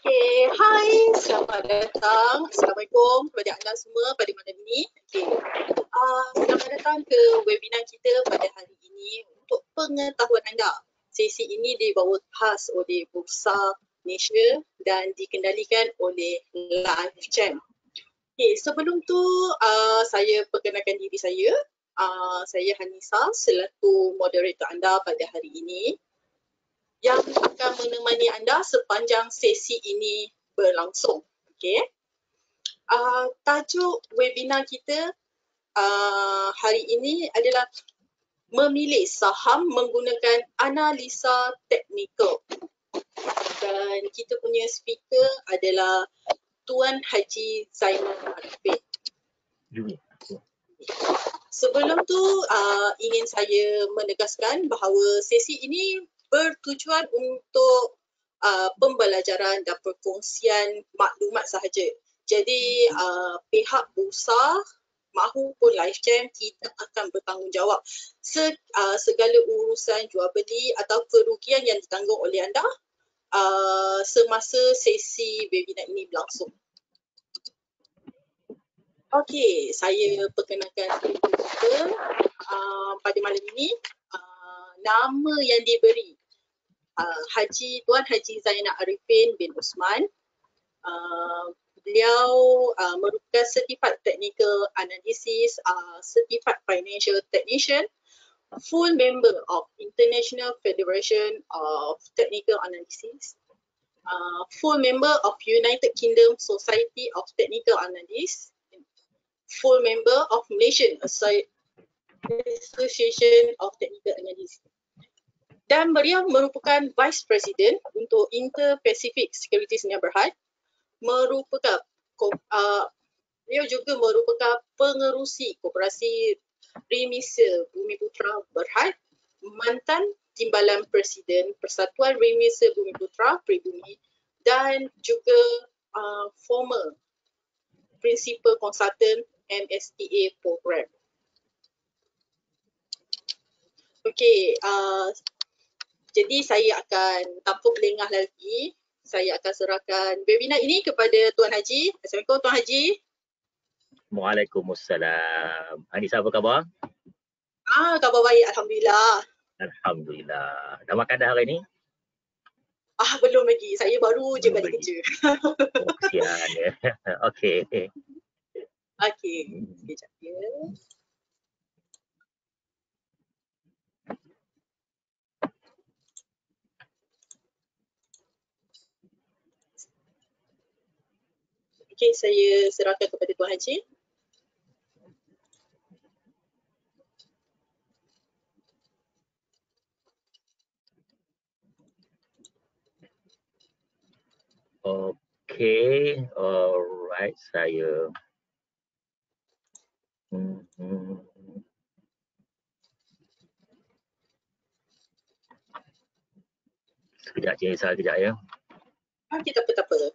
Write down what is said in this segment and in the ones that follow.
Okay, hai, selamat datang. Assalamualaikum kepada anda semua pada malam ini. Okay. Selamat datang ke webinar kita pada hari ini. Untuk pengetahuan anda, sesi ini dibawa khas oleh Bursa Malaysia dan dikendalikan oleh LiveChamp. Okay, sebelum tu saya perkenalkan diri saya. Saya Hanisa selaku moderator anda pada hari ini, yang akan menemani anda sepanjang sesi ini berlangsung. Okay. Tajuk webinar kita hari ini adalah memilih saham menggunakan analisa teknikal. Dan kita punya speaker adalah Tuan Haji Zainal Arifin. Sebelum tu ingin saya menegaskan bahawa sesi ini bertujuan untuk pembelajaran dan perkongsian maklumat sahaja. Jadi pihak bursa mahupun LiveChamp tidak akan bertanggungjawab segala urusan jual beli atau kerugian yang ditanggung oleh anda semasa sesi webinar ini berlangsung. Okey, saya perkenalkan kita pada malam ini. Nama yang diberi Tuan Haji Zainal Arifin bin Osman. Beliau merupakan Certified Technical Analysis, Certified Financial Technician, full member of International Federation of Technical Analysis, full member of United Kingdom Society of Technical Analysts, full member of Malaysian Association of Technical Analysts. Dan beliau merupakan Vice President untuk Inter-Pacific Securities Sdn Bhd. Beliau juga merupakan pengerusi Koperasi Remisa Bumiputra Berhad, mantan Timbalan Presiden Persatuan Remisa Bumiputra Pribumi, dan juga former Principal Consultant MSTA Program. Okey, jadi saya akan tanpa berlengah lagi, saya akan serahkan webinar ini kepada Tuan Haji. Assalamualaikum Tuan Haji. Waalaikumsalam. Hanisa, apa khabar? Khabar baik, Alhamdulillah. Alhamdulillah. Dah makan dah hari ni? Belum lagi. Saya baru je balik kerja. Oh, kesian ya. Okey. Okey, sekejap ya. Okey, saya serahkan kepada Tuan Haji. Okey, alright, saya sekejap je, sekejap ya. Tak apa.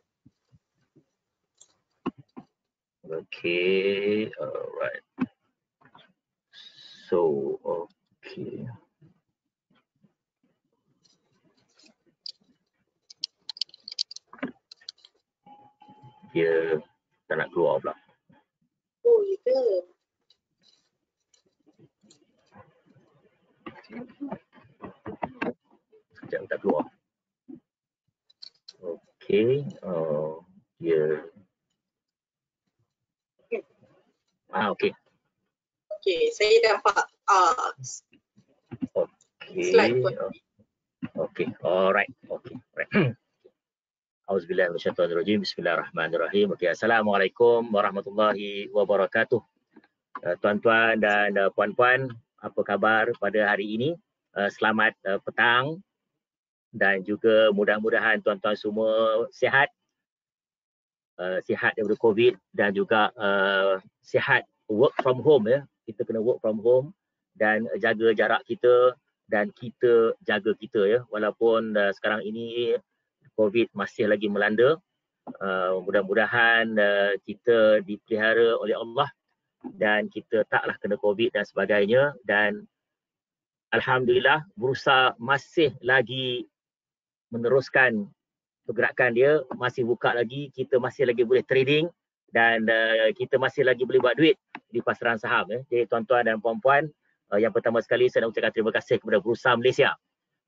Okay, alright. So, okay. Dia tak nak keluar pula. Oh, ya ke? Sekejap tak keluar. Okay, dia. Okay. Okay, saya nampak slide Tuan Haji. Okay, alright. Okay, right. Auzubillahi minasyaitonirrajim. Bismillahirrahmanirrahim. Okay, Assalamualaikum warahmatullahi wabarakatuh. Tuan-tuan dan puan-puan, apa khabar pada hari ini? Selamat petang dan juga mudah-mudahan tuan-tuan semua sihat. Sihat daripada COVID dan juga sihat work from home ya. Kita kena work from home dan jaga jarak kita dan kita jaga kita ya. Walaupun sekarang ini COVID masih lagi melanda, mudah-mudahan kita dipelihara oleh Allah dan kita taklah kena COVID dan sebagainya. Dan alhamdulillah Bursa masih lagi meneruskan pergerakan dia masih buka lagi, kita masih lagi boleh trading dan kita masih lagi boleh buat duit di pasaran saham. Jadi tuan-tuan dan puan-puan, yang pertama sekali saya nak ucapkan terima kasih kepada Bursa Malaysia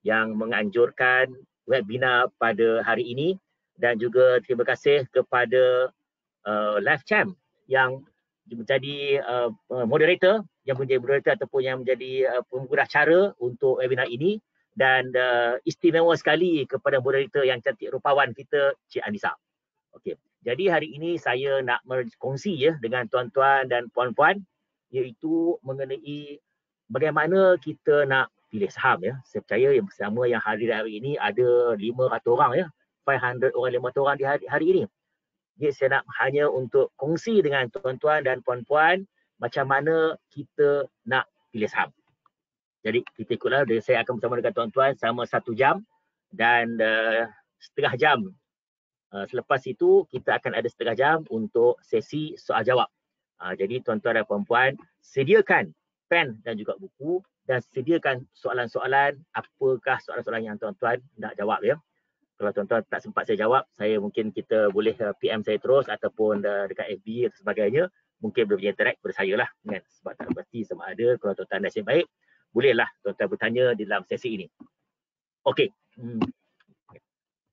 yang menganjurkan webinar pada hari ini, dan juga terima kasih kepada Live Champ yang menjadi moderator, ataupun yang menjadi pembuat acara untuk webinar ini, dan istimewa sekali kepada moderator yang cantik rupawan kita, Cik Anissa. Okey. Jadi hari ini saya nak berkongsi dengan tuan-tuan dan puan-puan, iaitu mengenai bagaimana kita nak pilih saham. Saya percaya yang bersama yang hadir hari ini ada 500 orang 500 orang, 500 orang di hari ini. Jadi saya nak hanya untuk kongsi dengan tuan-tuan dan puan-puan macam mana kita nak pilih saham. Jadi kita ikutlah, saya akan bersama dengan tuan-tuan selama 1 jam dan setengah jam. Selepas itu kita akan ada setengah jam untuk sesi soal jawab. Jadi tuan-tuan dan puan-puan, sediakan pen dan juga buku dan sediakan soalan-soalan, apakah soalan-soalan yang tuan-tuan nak jawab ya. Kalau tuan-tuan tak sempat saya jawab, saya mungkin kita boleh PM saya terus ataupun dekat FB atau sebagainya, mungkin boleh interact pada saya lah kan. Sebab tak pasti sama ada, kalau tuan-tuan nasib baik, bolehlah tuan-tuan bertanya di dalam sesi ini. Okey.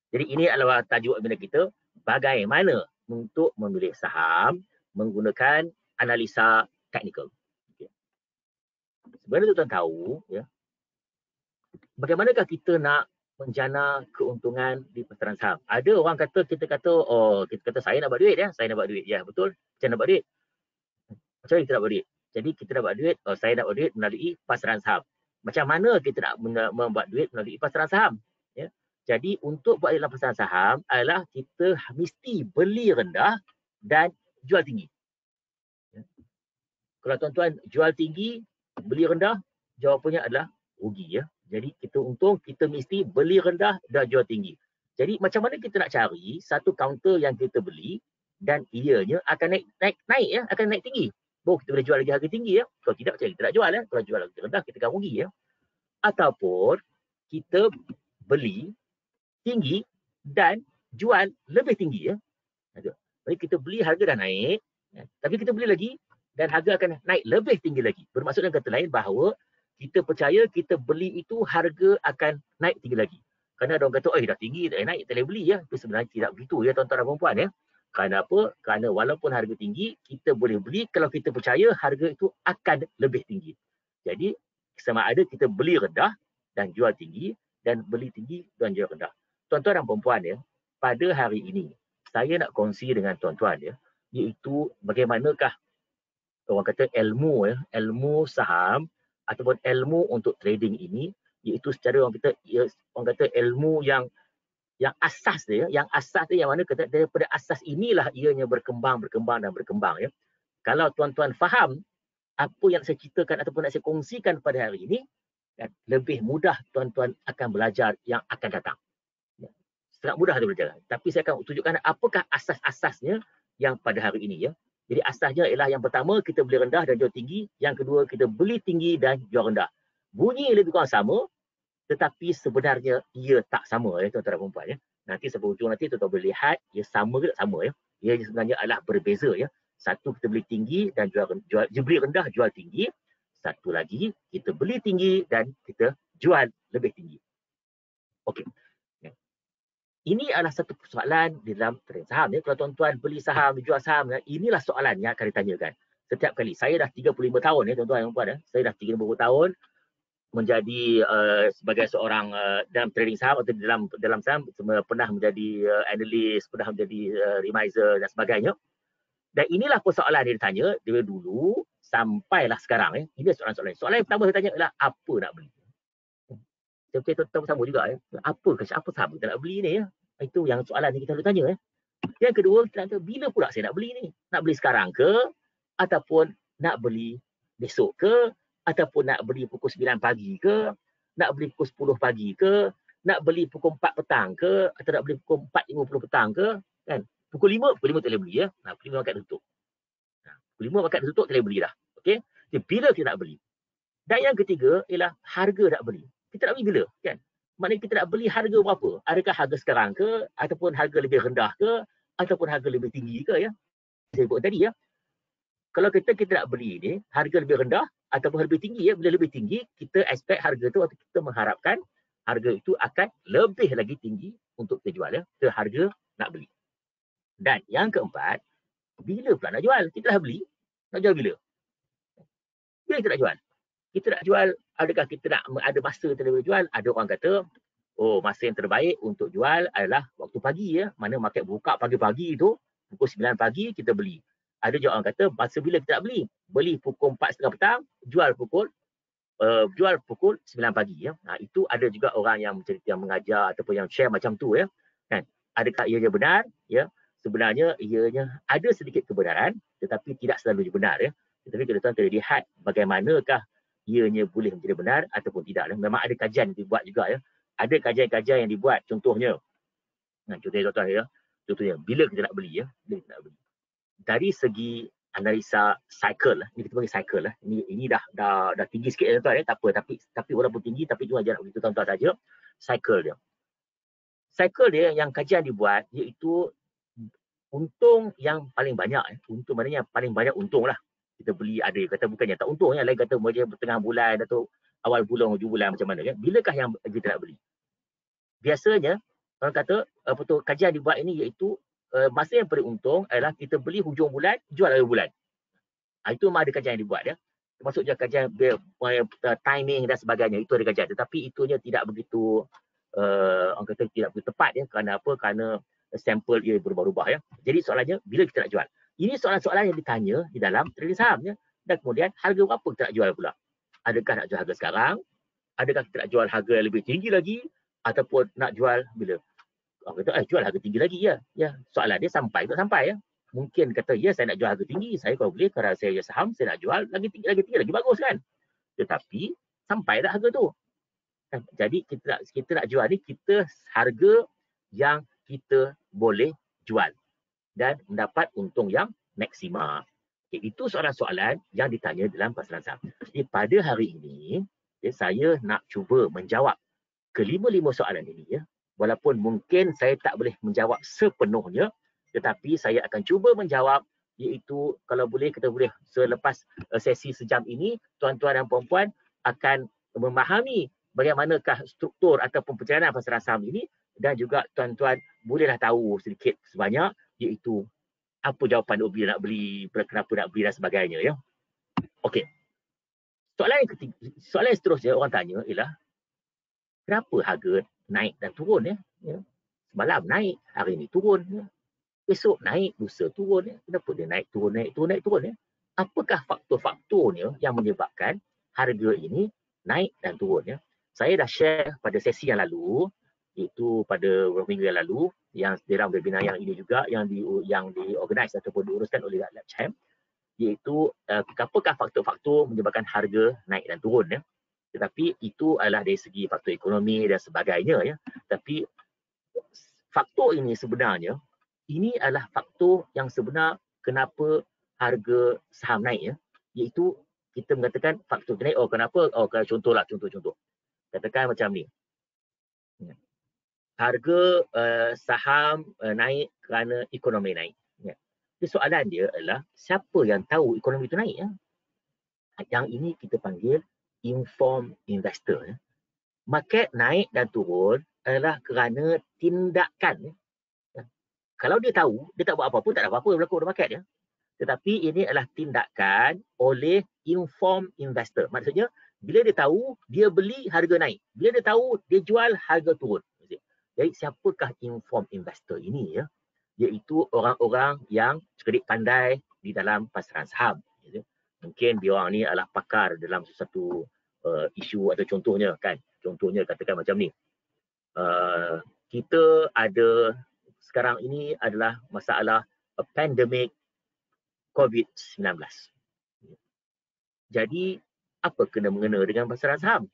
Jadi ini adalah tajuk webinar kita, bagaimana untuk memilih saham menggunakan analisa teknikal. Okay. Sebenarnya tuan-tuan tahu bagaimanakah kita nak menjana keuntungan di pasaran saham. Ada orang kata, kita kata saya nak buat duit saya nak buat duit. Ya, betul. Macam nak buat duit. Macam mana kita nak buat duit? Jadi kita nak buat duit, saya nak buat duit melalui pasaran saham. Macam mana kita nak membuat duit melalui pasaran saham? Ya. Jadi untuk buat dalam pasaran saham adalah kita mesti beli rendah dan jual tinggi. Ya. Kalau tuan-tuan jual tinggi, beli rendah, jawapannya adalah rugi. Jadi kita untung, kita mesti beli rendah dan jual tinggi. Jadi macam mana kita nak cari satu kaunter yang kita beli dan ianya akan naik akan naik tinggi. Baru kita boleh jual lagi harga tinggi. Kalau tidak, macam kita nak jual. Kalau jual harga rendah, kita akan rugi. Ataupun kita beli tinggi dan jual lebih tinggi. Jadi kita beli harga dah naik, tapi kita beli lagi dan harga akan naik lebih tinggi lagi. Bermaksud dengan kata lain bahawa kita percaya kita beli itu harga akan naik tinggi lagi. Kerana ada orang kata, dah tinggi, dah naik, tak boleh beli. Tapi sebenarnya tidak begitu tuan-tuan dan puan-puan. Kerana apa? Kerana walaupun harga tinggi, kita boleh beli kalau kita percaya harga itu akan lebih tinggi. Jadi sama ada kita beli rendah dan jual tinggi, dan beli tinggi dan jual rendah. Tuan-tuan dan puan-puan pada hari ini, saya nak kongsi dengan tuan-tuan iaitu bagaimanakah orang kata ilmu saham ataupun ilmu untuk trading ini, iaitu secara orang kata ilmu yang asas dia, yang mana kata daripada asas inilah ianya berkembang. Kalau tuan-tuan faham apa yang saya ceritakan ataupun nak saya kongsikan pada hari ini, lebih mudah tuan-tuan akan belajar yang akan datang. Sangat mudah belajar. Tapi saya akan tunjukkan apakah asas-asasnya yang pada hari ini. Jadi asasnya ialah yang pertama, kita beli rendah dan jual tinggi. Yang kedua, kita beli tinggi dan jual rendah. Bunyi lebih kurang sama, tetapi sebenarnya ia tak sama tuan-tuan dan puan-puan. Nanti sampai hujung nanti tuan-tuan boleh lihat ia sama ke tak sama. Ia sebenarnya adalah berbeza. Satu kita beli tinggi dan beli rendah, jual tinggi. Satu lagi kita beli tinggi dan kita jual lebih tinggi. Okey. Ini adalah satu persoalan di dalam trading saham. Kalau tuan-tuan beli saham, jual saham, inilah soalan yang akan ditanyakan. Setiap kali. Saya dah 35 tahun tuan-tuan dan puan. Saya dah 35 tahun menjadi sebagai seorang dalam trading saham atau dalam saham, pernah menjadi analis, pernah menjadi remiser dan sebagainya. Dan inilah persoalan yang ditanya dari dulu sampailah sekarang. Ini soalan-soalan. Soalan yang pertama saya tanya adalah apa nak beli? Saya tuan-tuan sama juga. Apa saham kita nak beli ni? Itu yang soalan yang kita harus tanya. Yang kedua, kita nak tanya, bila pula saya nak beli ni? Nak beli sekarang ke? Ataupun nak beli besok ke? Ataupun nak beli pukul 9 pagi ke? Nak beli pukul 10 pagi ke? Nak beli pukul 4 petang ke? Atau nak beli pukul 4.50 petang ke? Kan? Pukul 5 tak boleh beli. Pukul 5 market tutup. Pukul 5 market tutup, tak boleh beli dah. Okay? Jadi, bila kita nak beli? Dan yang ketiga ialah harga nak beli. Kita nak beli bila? Kan? Maknanya kita nak beli harga berapa? Adakah harga sekarang ke, ataupun harga lebih rendah ke, ataupun harga lebih tinggi ke ya? Saya sebut tadi ya. Kalau kita nak beli ni harga lebih rendah ataupun lebih tinggi ya, bila lebih tinggi kita expect harga tu atau kita mengharapkan harga itu akan lebih lagi tinggi untuk kita jual ya, ke harga nak beli. Dan yang keempat, bila pula nak jual? Kita dah beli, nak jual bila? Bila kita nak jual? Kita nak jual, adakah kita nak ada masa kita boleh jual? Ada orang kata, oh masa yang terbaik untuk jual adalah waktu pagi ya, mana market buka pagi-pagi tu, pukul 9 pagi kita beli. Ada juga orang kata, masa bila kita nak beli? Beli pukul 4.30 petang, jual pukul 9 pagi ya. Itu ada juga orang yang mengajar ataupun yang share macam tu ya. Kan? Adakah ianya benar? Ya. Sebenarnya ianya ada sedikit kebenaran tetapi tidak selalu benar ya. Tetapi kita kena lihat bagaimanakah ianya boleh menjadi benar ataupun tidak. Memang ada kajian dibuat juga ya. Ada kajian-kajian yang dibuat, contohnya contohnya bila kita nak beli ya, bila kita nak beli. Dari segi analisa cycle lah, ini kita panggil cycle lah. Ini dah tinggi sikit ya tuan ya, tak apa, tapi walaupun tinggi tapi cuma jangan begitu tuan-tuan saja. Cycle dia yang kajian dibuat iaitu untung yang paling banyak untung maknanya paling banyak untung lah. Kita beli, ada kata bukannya tak untung ya, lain kata macam tengah bulan atau awal bulan hujung bulan macam mana ya. Bilakah yang kita nak beli? Biasanya orang kata kajian dibuat ini iaitu masa yang paling untung adalah kita beli hujung bulan, jual akhir bulan. Itu memang ada kajian yang dibuat ya. Termasuk juga kajian timing dan sebagainya, itu ada kajian. Tetapi itunya tidak begitu orang kata tidak begitu tepat ya. Kerana apa? Kerana sampel ia berubah-ubah ya. Jadi soalannya bila kita nak jual? Ini soalan-soalan yang ditanya di dalam trading saham ya. Dan kemudian harga berapa kita nak jual pula? Adakah nak jual harga sekarang? Adakah kita nak jual harga yang lebih tinggi lagi? Ataupun nak jual bila? Orang kata, jual harga tinggi lagi ya. Ya, soalan dia sampai tak sampai ya. Mungkin kata, ya saya nak jual harga tinggi. Saya kalau boleh, kalau saya saham, saya nak jual lagi tinggi, lagi bagus kan. Tetapi, sampai tak harga tu. Jadi, kita nak jual ni, kita harga yang kita boleh jual. Dan mendapat untung yang maksima. Okay, itu soalan-soalan yang ditanya dalam pasaran saham. Jadi, pada hari ini, saya nak cuba menjawab kelima-lima soalan ini ya. Walaupun mungkin saya tak boleh menjawab sepenuhnya, tetapi saya akan cuba menjawab, iaitu kalau boleh kita boleh selepas sesi sejam ini, tuan-tuan dan puan-puan akan memahami bagaimanakah struktur ataupun perjalanan pasaran saham ini, dan juga tuan-tuan bolehlah tahu sedikit sebanyak, iaitu apa jawapan bila nak beli, kenapa nak beli dan sebagainya ya. Okey. Soalan yang seterusnya orang tanya ialah kenapa harga naik dan turun ya. Semalam naik, hari ini turun ya. Esok naik, lusa turun ya. Kenapa dia naik turun ya? Apakah faktor-faktornya yang menyebabkan harga ini naik dan turun ya? Saya dah share pada sesi yang lalu, iaitu pada beberapa minggu yang lalu, yang dalam webinar yang ini juga yang diorganize ataupun diuruskan oleh LabChamp, iaitu apakah faktor-faktor menyebabkan harga naik dan turun ya. Tetapi itu adalah dari segi faktor ekonomi dan sebagainya ya. Tapi faktor ini sebenarnya, ini adalah faktor yang sebenar kenapa harga saham naik ya. Iaitu kita mengatakan faktor naik, kenapa? Contoh. Katakan macam ni. Harga saham naik kerana ekonomi naik. Ya. Jadi soalan dia adalah siapa yang tahu ekonomi itu naik ya? Yang ini kita panggil informed investor. Market naik dan turun adalah kerana tindakan. Kalau dia tahu, dia tak buat apa-apa, tak ada apa-apa berlaku dalam market ya. Tetapi ini adalah tindakan oleh informed investor. Maksudnya, bila dia tahu, dia beli harga naik. Bila dia tahu, dia jual harga turun. Jadi, siapakah informed investor ini ya? Iaitu orang-orang yang sedikit pandai di dalam pasaran saham. Mungkin dia orang ni adalah pakar dalam sesuatu isu atau contohnya kan. Contohnya katakan macam ni. Kita ada sekarang ini adalah masalah pandemik COVID-19. Jadi apa kena-mengena dengan pasaran saham?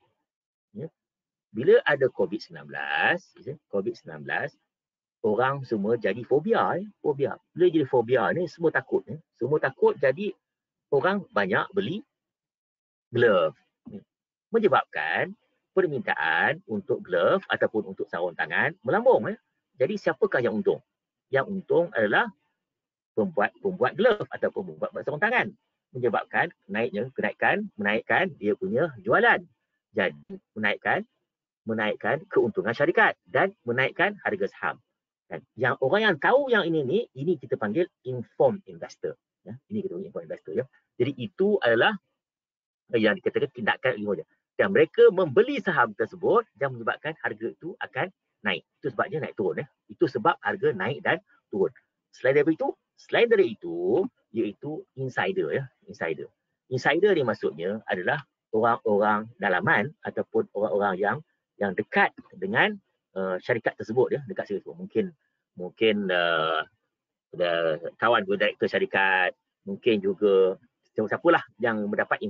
Bila ada COVID-19, orang semua jadi fobia. Bila jadi fobia ni semua takut. Semua takut, jadi orang banyak beli glove. Menyebabkan permintaan untuk glove ataupun untuk sarung tangan melambung. Jadi siapakah yang untung? Yang untung adalah pembuat glove ataupun pembuat sarung tangan, menyebabkan menaikkan dia punya jualan. Jadi menaikkan keuntungan syarikat dan menaikkan harga saham. Yang orang yang tahu yang ini kita panggil informed investor. Ini kita panggil informed investor. Jadi itu adalah yang dikatakan tindakan ilmu dia. Dan mereka membeli saham tersebut dan menyebabkan harga itu akan naik. Itu sebabnya naik turun. Itu sebab harga naik dan turun. Selain dari itu, iaitu insider. Insider ni maksudnya adalah orang-orang dalaman ataupun orang-orang yang dekat dengan syarikat tersebut. Dekat syarikat tersebut. Mungkin kawan direktur syarikat, mungkin juga siapalah yang mendapat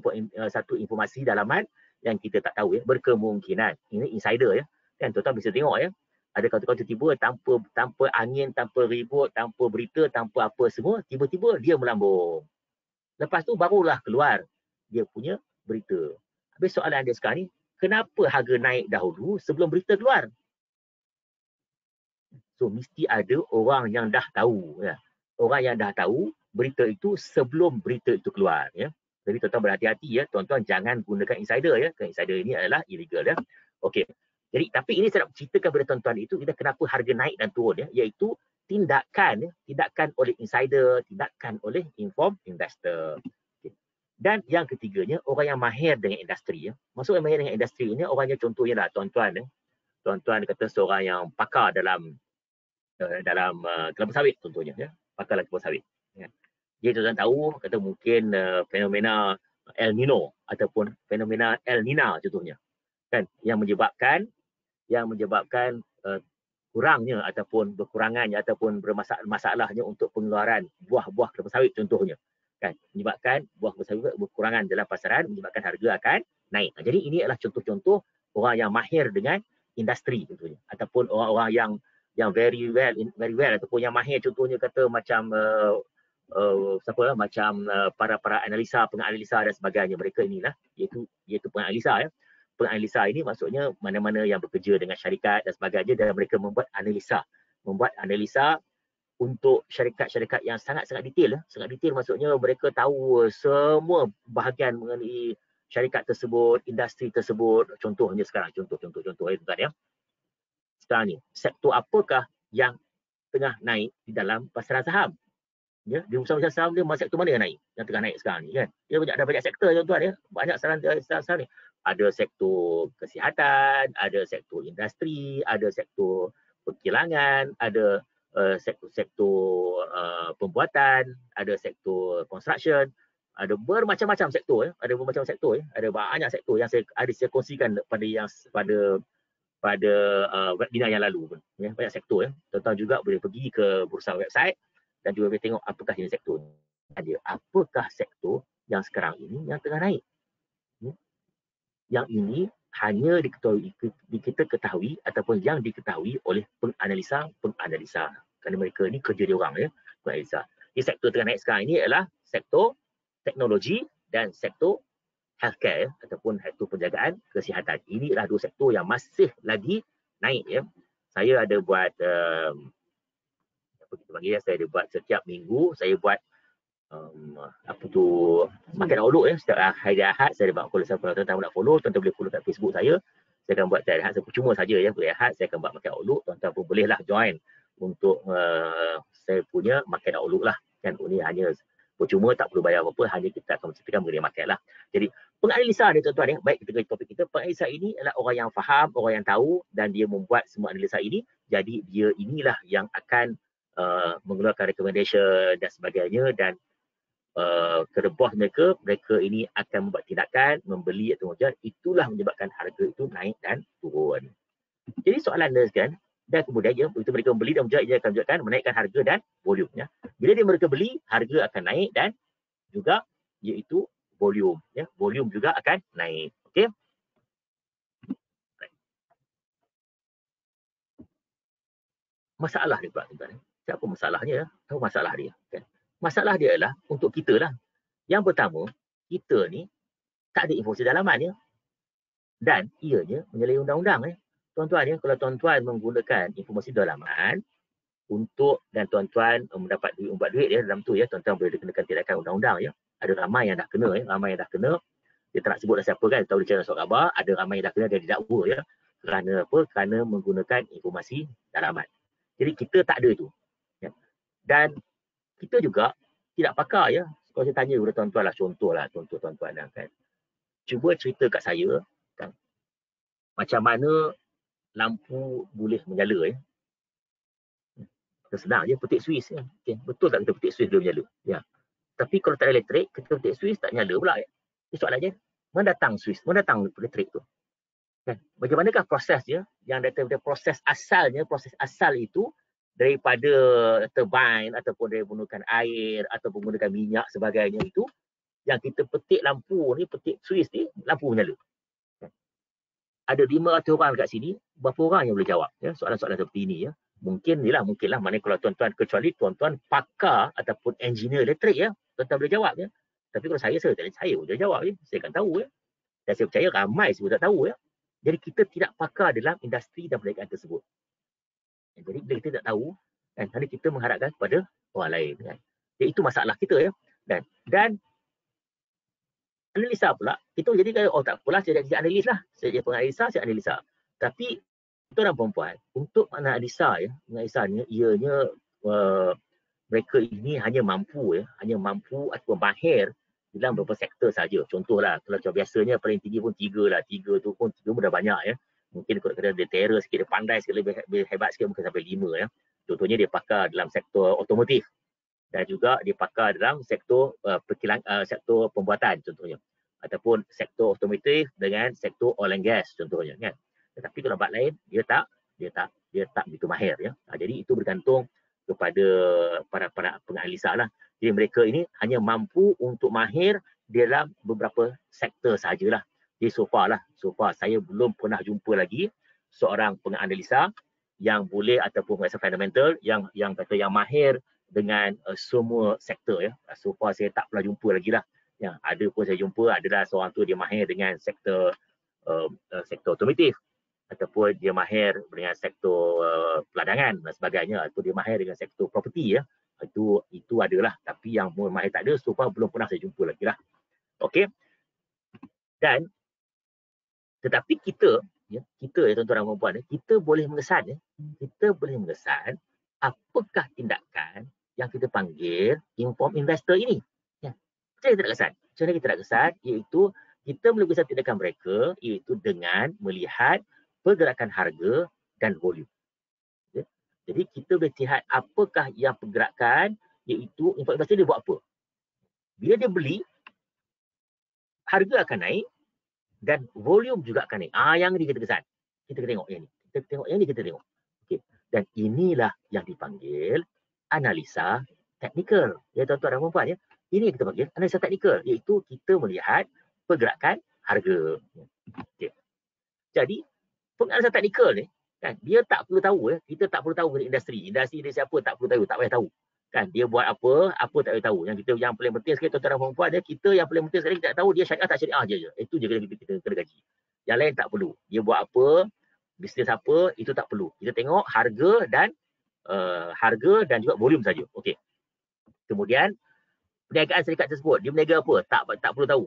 satu informasi dalaman yang kita tak tahu. Berkemungkinan ini insider. Kan tuan-tuan bisa tengok ada kawan-kawan tiba-tiba tanpa angin, tanpa ribut, tanpa berita, tanpa apa semua, tiba-tiba dia melambung. Lepas tu barulah keluar dia punya berita. Habis soalan dia sekarang ni, kenapa harga naik dahulu sebelum berita keluar? So mesti ada orang yang dah tahu. Orang yang dah tahu berita itu sebelum berita itu keluar. Jadi tuan-tuan berhati-hati. Tuan-tuan jangan gunakan insider. Kerana insider ini adalah illegal. Okey. Jadi tapi ini saya nak ceritakan kepada tuan-tuan itu kenapa harga naik dan turun. Iaitu tindakan oleh insider, tindakan oleh informed investor. Dan yang ketiganya, orang yang mahir dengan industri. Maksud yang mahir dengan industri ini, orangnya contohnya lah tuan-tuan. Tuan-tuan kata seorang yang pakar dalam kelapa sawit contohnya. Pakar dalam kelapa sawit. Dia tuan-tuan tahu, kata mungkin fenomena El Nino ataupun fenomena El Nina contohnya. Kan? Yang menyebabkan kurangnya ataupun berkurangannya ataupun bermasalahnya untuk pengeluaran buah-buah kelapa sawit contohnya. Kan? Menyebabkan buah kelapa sawit berkurangan dalam pasaran, menyebabkan harga akan naik. Jadi ini adalah contoh-contoh orang yang mahir dengan industri contohnya. Ataupun orang-orang yang very well ataupun yang mahir contohnya kata macam macam para penganalisa dan sebagainya. Mereka inilah iaitu penganalisa. Penganalisa ini maksudnya mana-mana yang bekerja dengan syarikat dan sebagainya dan mereka membuat analisa untuk syarikat-syarikat yang sangat-sangat detail. Sangat detail maksudnya mereka tahu semua bahagian mengenai syarikat tersebut, industri tersebut. Contohnya sekarang, contoh tuan-tuan. Sekarang ni, sektor apakah yang tengah naik di dalam pasaran saham? Di usaha saham dia, sektor mana yang naik? Yang tengah naik sekarang ni kan? Dia ada banyak sektor tuan-tuan. Banyak saham ni. Ada sektor kesihatan, ada sektor industri, ada sektor perkilangan, ada sektor pembuatan, ada sektor construction, ada bermacam-macam sektor. Ada banyak sektor yang saya kongsikan pada webinar yang lalu. Banyak sektor. Tuan-tuan juga boleh pergi ke bursa website dan juga boleh tengok apakah jenis sektor. Apakah sektor yang sekarang ini yang tengah naik? Yang ini hanya kita ketahui ataupun yang diketahui oleh penganalisa. Kerana mereka ni kerja dia orang penganalisa. Di sektor tengah naik sekarang ini adalah sektor teknologi dan sektor healthcare ataupun sektor penjagaan kesihatan. Ini adalah dua sektor yang masih lagi naik. Saya ada buat saya ada buat setiap minggu saya buat market outlook setiap hari Ahad saya ada buat. Kalau tuan-tuan nak follow, tuan-tuan boleh follow kat Facebook saya akan buat setiap Ahad, percuma saja hari Ahad saya akan buat market outlook. Tuan-tuan pun bolehlah join untuk saya punya market outlook lah kan. Ini hanya percuma, tak perlu bayar apa-apa, hanya kita akan menceritakan mengenai market lah. Jadi penganalisa ni tuan-tuan baik kita ke topik kita. Penganalisa ini adalah orang yang faham, orang yang tahu dan dia membuat semua analisa ini. Jadi dia inilah yang akan mengeluarkan recommendation dan sebagainya dan kerebah mereka ini akan membuat tindakan membeli atau menjual. Itulah menyebabkan harga itu naik dan turun. Jadi soalan dia kan, dan kemudian begitu mereka membeli dan menjual, ia akan menunjukkan menaikkan harga dan volume. Bila mereka beli, harga akan naik dan juga iaitu volume. Volume juga akan naik. Okey. Masalah dia pula tuan-tuan. Siapa masalahnya? Tahu masalah dia kan? Masalah dia adalah untuk kita lah. Yang pertama, kita ni tak ada informasi dalaman dan ianya menyalahi undang-undang. Tuan-tuan ya, kalau tuan-tuan menggunakan informasi dalaman untuk dan tuan-tuan mendapat duit, umbat duit ya dalam tu ya, tuan-tuan boleh dikenakan tindakan undang-undang ya. Ada ramai yang dah kena ya, ramai yang dah kena. Dia tak nak sebut dah siapa kan, tahu dia channel surat khabar, ada ramai yang dah kena, dia didakwa ya. Kerana apa? Kerana menggunakan informasi dalaman. Jadi kita tak ada itu. Ya. Dan kita juga tidak pakar ya. Kalau saya tanya kepada tuan-tuan lah, contoh tuan-tuan kan. Cuba cerita kat saya kan, macam mana lampu boleh menyala ya. Senang je, petik suis ya. Okay. Betul tak kita petik suis dia menyala? Ya. Tapi kalau tak ada elektrik, kita petik suis tak nyala pula ya. Ini soalannya, mana datang suis, mana datang elektrik tu? Kan? Bagaimanakah proses dia yang daripada proses asal itu daripada turbine ataupun dari menggunakan air ataupun menggunakan minyak sebagainya itu, yang kita petik lampu ni, petik suis ni, lampu menyala. Ada 500 orang kat sini, berapa orang yang boleh jawab ya, soalan-soalan seperti ini ya? Mungkinlah mana kalau tuan-tuan, kecuali tuan-tuan pakar ataupun engineer elektrik ya, tuan-tuan boleh jawab ya. Tapi kalau saya boleh jawab ya, saya akan tahu ya. Dan saya percaya ramai semua tak tahu ya. Jadi kita tidak pakar dalam industri dan perniagaan tersebut. Jadi bila kita tak tahu, kan, nanti kita mengharapkan kepada orang lain kan. Jadi itu masalah kita ya. Dan analisa pula, kita jadi kata, oh tak apalah, saya jadi analis lah. Saya jadi penganalisa, saya analisa. Tapi tuan dan perempuan, untuk analisa ya, analisa ni ianya mereka ini hanya mampu ataupun mahir dalam beberapa sektor saja. Contohlah, kalau biasanya paling tinggi pun 3 lah. 3 tu pun dah banyak ya. Mungkin kalau kata dia terror sikit, dia pandai sikit, lebih hebat sikit, mungkin sampai 5 ya. Contohnya dia pakar dalam sektor otomotif dan juga dia pakar dalam sektor sektor pembuatan contohnya, ataupun sektor otomotif dengan sektor oil and gas contohnya kan. Tetapi kalau bab lain dia tak begitu mahir ya. Jadi itu bergantung kepada para penganalisa lah. Jadi mereka ini hanya mampu untuk mahir dalam beberapa sektor sajalah. Jadi so far saya belum pernah jumpa lagi seorang penganalisa yang boleh ataupun penganalisa fundamental yang kata yang mahir dengan semua sektor ya. So far saya tak pernah jumpa lagi lah. Yang ada pun saya jumpa adalah seorang tu dia mahir dengan sektor otomotif, ataupun dia mahir dengan sektor peladangan dan sebagainya, atau dia mahir dengan sektor property ya. Itu adalah, tapi yang mahir tak ada, so far belum pernah saya jumpa lagi lah. Okey. Dan tetapi kita ya tuan-tuan dan puan-puan, kita boleh mengesan apakah tindakan yang kita panggil inform investor ini. Ya. Macam mana kita nak kesan? Iaitu kita boleh kesan tindakan mereka iaitu dengan melihat pergerakan harga dan volume. Ya. Jadi kita boleh lihat apakah yang pergerakan iaitu inform investor dia buat apa. Bila dia beli, harga akan naik dan volume juga akan naik. Yang ni kita kesan. Kita tengok yang ni. Kita tengok. Okay. Dan inilah yang dipanggil analisa teknikal. Ya tuan-tuan dan puan-puan ya. Ini yang kita panggil analisa teknikal, iaitu kita melihat pergerakan harga. Okay. Jadi penganalisa teknikal ni kan, dia tak perlu tahu ya. Kita tak perlu tahu industri dia siapa, tak perlu tahu, tak payah tahu. Kan dia buat apa tak payah tahu. Yang paling penting sekali tuan-tuan dan puan-puan dia, kita yang paling penting sekali kita tak tahu dia syariah tak syariah je. Itu je kita kena gaji. Yang lain tak perlu. Dia buat apa, bisnes apa, itu tak perlu. Kita tengok harga dan juga volume saja. Okey. Kemudian perniagaan syarikat tersebut, dia berniaga apa? Tak perlu tahu.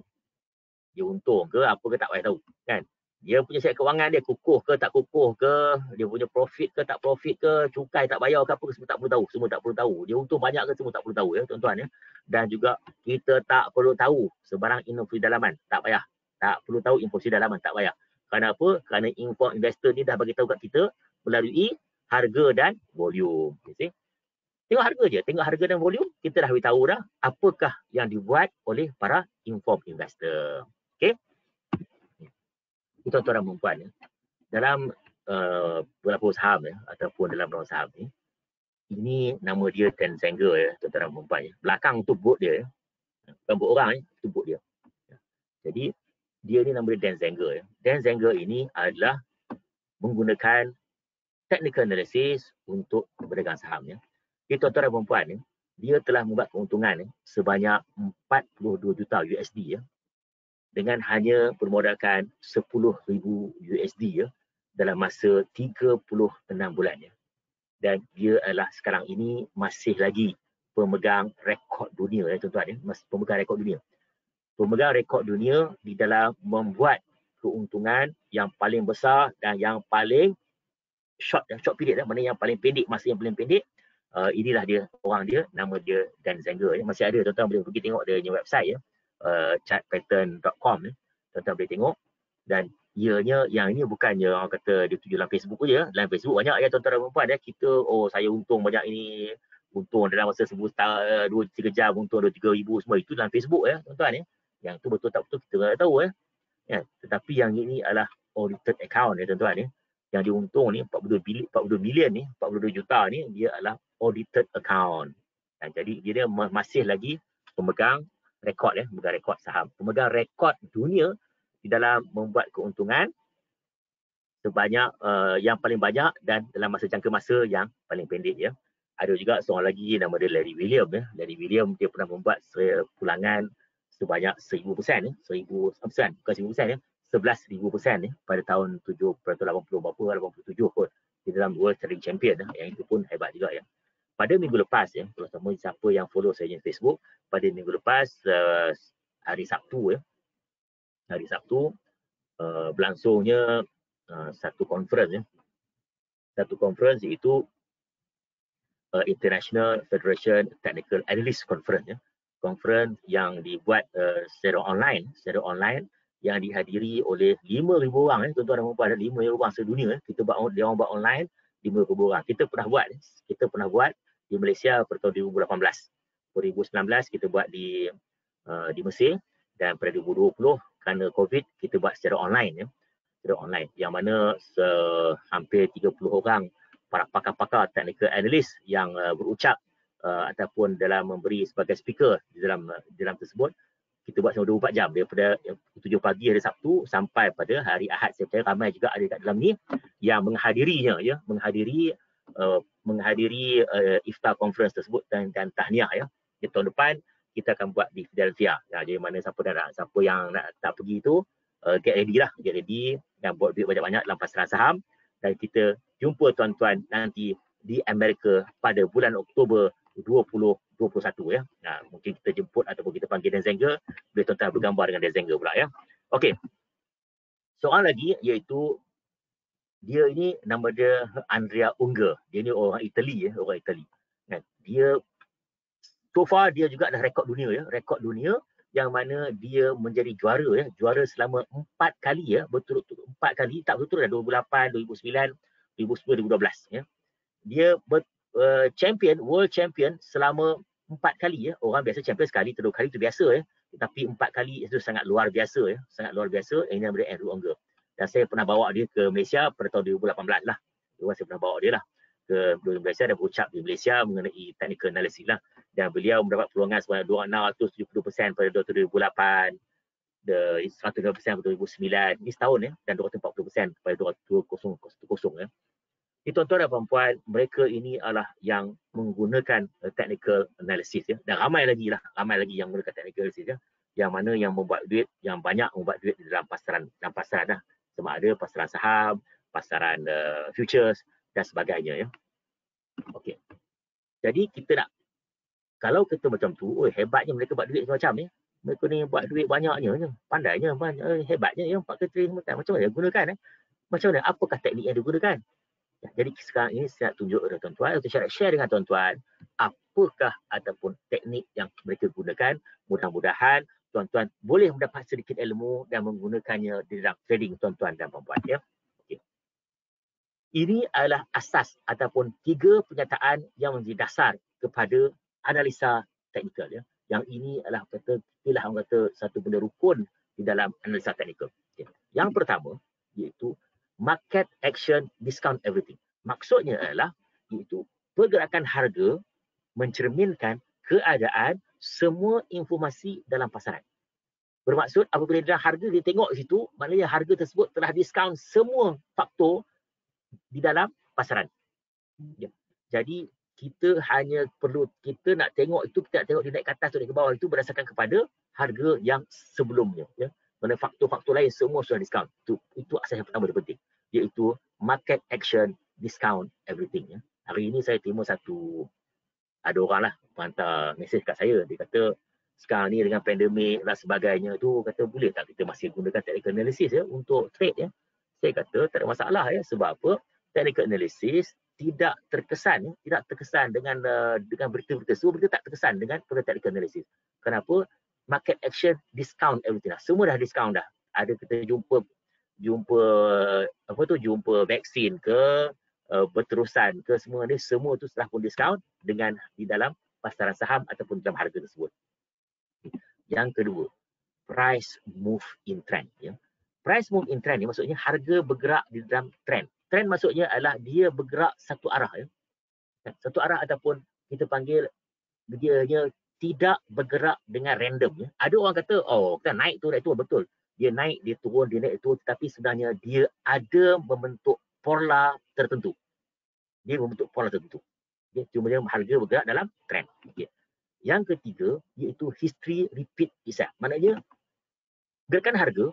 Dia untung ke apa ke tak payah tahu, kan? Dia punya syarikat kewangan dia kukuh ke tak kukuh ke, dia punya profit ke tak profit ke, cukai tak bayar ke apa ke, semua tak perlu tahu. Dia untung banyak ke, semua tak perlu tahu ya tuan-tuan ya. Dan juga kita tak perlu tahu sebarang informasi dalaman, tak payah. Tak perlu tahu informasi dalaman, tak payah. Kerana apa? Kerana inform investor ni dah bagi tahu kat kita melalui harga dan volume. Okay? Tengok harga dan volume, kita dah beritahu dah apakah yang dibuat oleh para inform investor. Okey. Tuan-tuan dan puan-puan ya. Dalam beberapa saham ya, ataupun dalam beberapa saham ni, ini nama dia Dan Zenger ya, tuan-tuan dan puan-puan ya. Belakang tu bot dia ya. Bukan bot orang ya, tu bot dia. Jadi dia ni nama dia Dan Zenger ya. Dan Zenger ini adalah menggunakan technical analysis untuk berdagang saham ya. Jadi tuan-tuan dan puan-puan ya, dia telah membuat keuntungan ya, sebanyak 42 juta USD ya, dengan hanya bermodalkan 10,000 USD ya, dalam masa 36 bulan ya. Dan dia adalah sekarang ini masih lagi pemegang rekod dunia ya tuan-tuan ya, pemegang rekod dunia. Pemegang rekod dunia di dalam membuat keuntungan yang paling besar dan yang paling short period, mana yang paling pendek, masa yang paling pendek. Inilah dia, orang dia, nama dia Dan Zenger ya. Masih ada, tuan-tuan boleh pergi tengok dia punya website ya, chartpattern.com ya. Tuan-tuan boleh tengok. Dan ianya yang ini bukannya orang kata dia tuju dalam Facebook je. Dalam Facebook banyak ya tuan-tuan dan puan ya. Kita, saya untung banyak ini, untung dalam masa 2-3 jam, untung 2-3 ribu semua. Itu dalam Facebook ya tuan-tuan ya. Yang tu betul tak betul kita tak tahu ya. Tetapi yang ini adalah audited account ya tuan-tuan ya. Yang diuntung ni 42 million ni, 42 juta ni, dia adalah audited account. Dan jadi dia masih lagi pemegang rekod ya, pemegang rekod saham, pemegang rekod dunia di dalam membuat keuntungan sebanyak yang paling banyak dan dalam masa jangka masa yang paling pendek ya. Ada juga seorang lagi nama dia Larry William ya. Larry William dia pernah membuat pulangan sebanyak 1000% ya, 1000%, bukan 1000% ya, 11,000% ya, pada tahun 80 berapa 87 kot di dalam World Trading Champion ya. Yang itu pun hebat juga ya. Pada minggu lepas ya, terutama siapa yang follow saya di Facebook, pada minggu lepas hari Sabtu ya, hari Sabtu berlangsungnya satu conference ya. Satu conference iaitu International Federation Technical Analyst Conference ya. Conference yang dibuat secara online yang dihadiri oleh 5,000 orang ya, tuan-tuan dan puan, 5,000 orang sedunia ya. Dia orang buat online 5,000 orang. Kita pernah buat di Malaysia pada tahun 2018. 2019 kita buat di Mesir, dan pada 2020 kerana COVID kita buat secara online ya. Secara online yang mana hampir 30 orang para pakar-pakar technical analyst yang berucap ataupun dalam memberi sebagai speaker di dalam tersebut. Kita buat selama 24 jam daripada 7 pagi hari Sabtu sampai pada hari Ahad. Saya percaya ramai juga ada kat dalam ni yang menghadirinya ya, menghadiri iftar conference tersebut dan tahniah ya. Di tahun depan kita akan buat di Philadelphia. Ya, jadi mana siapa yang nak tak pergi tu get ready dan buat duit banyak-banyak dalam pasaran saham, dan kita jumpa tuan-tuan nanti di Amerika pada bulan Oktober 2021 ya. Mungkin kita jemput ataupun kita panggil Dan Zenger, boleh tuan-tuan bergambar dengan Dan Zenger pula ya. Okey. Soal lagi iaitu dia ini nama dia Andrea Unger. Dia ni orang Itali ya, orang Itali. Dia so far dia juga ada rekod dunia ya, rekod dunia yang mana dia menjadi juara selama 4 kali ya, berturut-turut 4 kali, tak berturut 2008, 2009, 2010, 2012 ya. Dia world champion selama 4 kali ya. Orang biasa champion sekali, 3 kali itu biasa ya. Tetapi 4 kali itu sangat luar biasa ya, sangat luar biasa. Ini nama dia Andrew Unger. Dan saya pernah bawa dia ke Malaysia pada tahun 2018 lah. Saya pernah bawa dia lah ke Malaysia dan berucap di Malaysia mengenai technical analysis lah. Dan beliau mendapat peluangan sebanyak 670% pada 2008, 120% pada 2009, ini setahun ya, dan 240% pada 2010 ya. Jadi tuan-tuan dan puan-puan, mereka ini adalah yang menggunakan technical analysis ya. Dan ramai lagi yang menggunakan technical analysis ya. Yang mana yang membuat duit, yang banyak membuat duit di dalam pasaran lah. Sama ada pasaran saham, pasaran futures dan sebagainya ya. Okey. Jadi kita nak, kalau kita macam tu, hebatnya mereka buat duit macam ni. Mereka ni buat duit banyaknya, pandainya, hebatnya ya, 4 kali macam mana gunakan Macam mana, apakah teknik yang digunakan? Jadi sekarang ini saya nak tunjuk kepada tuan-tuan, saya share dengan tuan-tuan apakah ataupun teknik yang mereka gunakan. Mudah-mudahan tuan-tuan boleh mendapat sedikit ilmu dan menggunakannya di dalam trading tuan-tuan dan puan-puan ya. Okay. Ini adalah asas ataupun 3 pernyataan yang menjadi dasar kepada analisa teknikal ya. Yang ini adalah orang kata satu benda rukun di dalam analisa teknikal. Okay. Yang pertama iaitu market action discount everything. Maksudnya adalah iaitu pergerakan harga mencerminkan keadaan semua informasi dalam pasaran. Bermaksud apabila dalam harga dia tengok situ, maknanya harga tersebut telah diskaun semua faktor di dalam pasaran. Ya. Jadi kita hanya perlu, kita nak tengok itu, kita nak tengok dia naik ke atas atau naik ke bawah itu berdasarkan kepada harga yang sebelumnya. Ya. mana faktor-faktor lain semua sudah diskaun. Itu asas yang pertama yang penting, iaitu market action, discount everything. Ya. Hari ini saya terima ada orang lah hantar mesej kat saya, dia kata sekarang ni dengan pandemik dan sebagainya tu, kata boleh tak kita masih gunakan technical analysis ya untuk trade ya. Saya kata tak ada masalah ya, sebab apa? Technical analysis tidak terkesan dengan berita-berita. Semua berita tak terkesan dengan technical analysis. Kenapa? Market action, discount everything lah. Semua dah discount dah. Ada kita jumpa vaksin ke, berterusan ke, semua tu setelah pun discount dengan di dalam pasaran saham ataupun dalam harga tersebut. Yang kedua, price move in trend. Ya. Price move in trend ni maksudnya harga bergerak di dalam trend. Trend maksudnya adalah dia bergerak satu arah. Ya. Satu arah ataupun kita panggil dia tidak bergerak dengan random. Ya. Ada orang kata, oh kita naik tu, betul. Dia naik, dia turun, dia naik, turun. Tetapi sebenarnya dia ada membentuk pola tertentu. Dia membentuk pola tertentu. Okay. Cuma dia harga bergerak dalam trend. Okay. Yang ketiga, iaitu history repeat itself. Maknanya, gerakan harga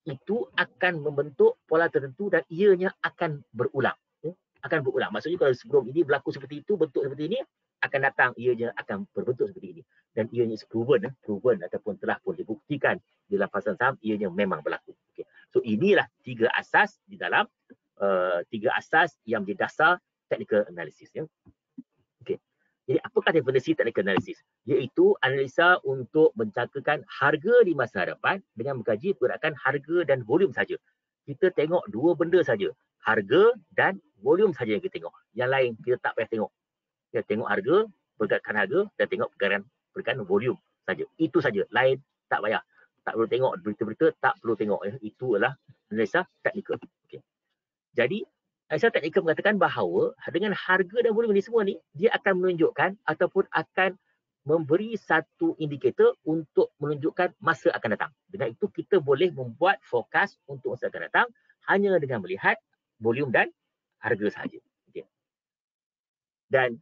itu akan membentuk pola tertentu dan ianya akan berulang. Ya. Akan berulang. Maksudnya kalau sebelum ini berlaku seperti itu, bentuk seperti ini, akan datang ianya akan berbentuk seperti ini. Dan ianya proven ataupun telah pun dibuktikan di dalam pasaran saham, ianya memang berlaku. Okay. So inilah tiga asas di dalam yang menjadi dasar technical analysis. Ya. Okay. Jadi apakah definisi technical analysis? Iaitu analisa untuk menjangkakan harga di masa hadapan dengan mengkaji pergerakan harga dan volume saja. Kita tengok dua benda saja, harga dan volume saja yang kita tengok. Yang lain kita tak payah tengok. Kita tengok harga, pergerakan harga dan tengok pergerakan volume saja. Itu saja. Lain tak payah. Tak perlu tengok berita-berita, tak perlu tengok. Ya. Itu adalah analisa teknikal. Okay. Jadi, analisa teknikal mengatakan bahawa dengan harga dan volume ni semua ni, dia akan menunjukkan ataupun akan memberi satu indikator untuk menunjukkan masa akan datang. Dengan itu, kita boleh membuat forecast untuk masa akan datang hanya dengan melihat volume dan harga sahaja. Okay. Dan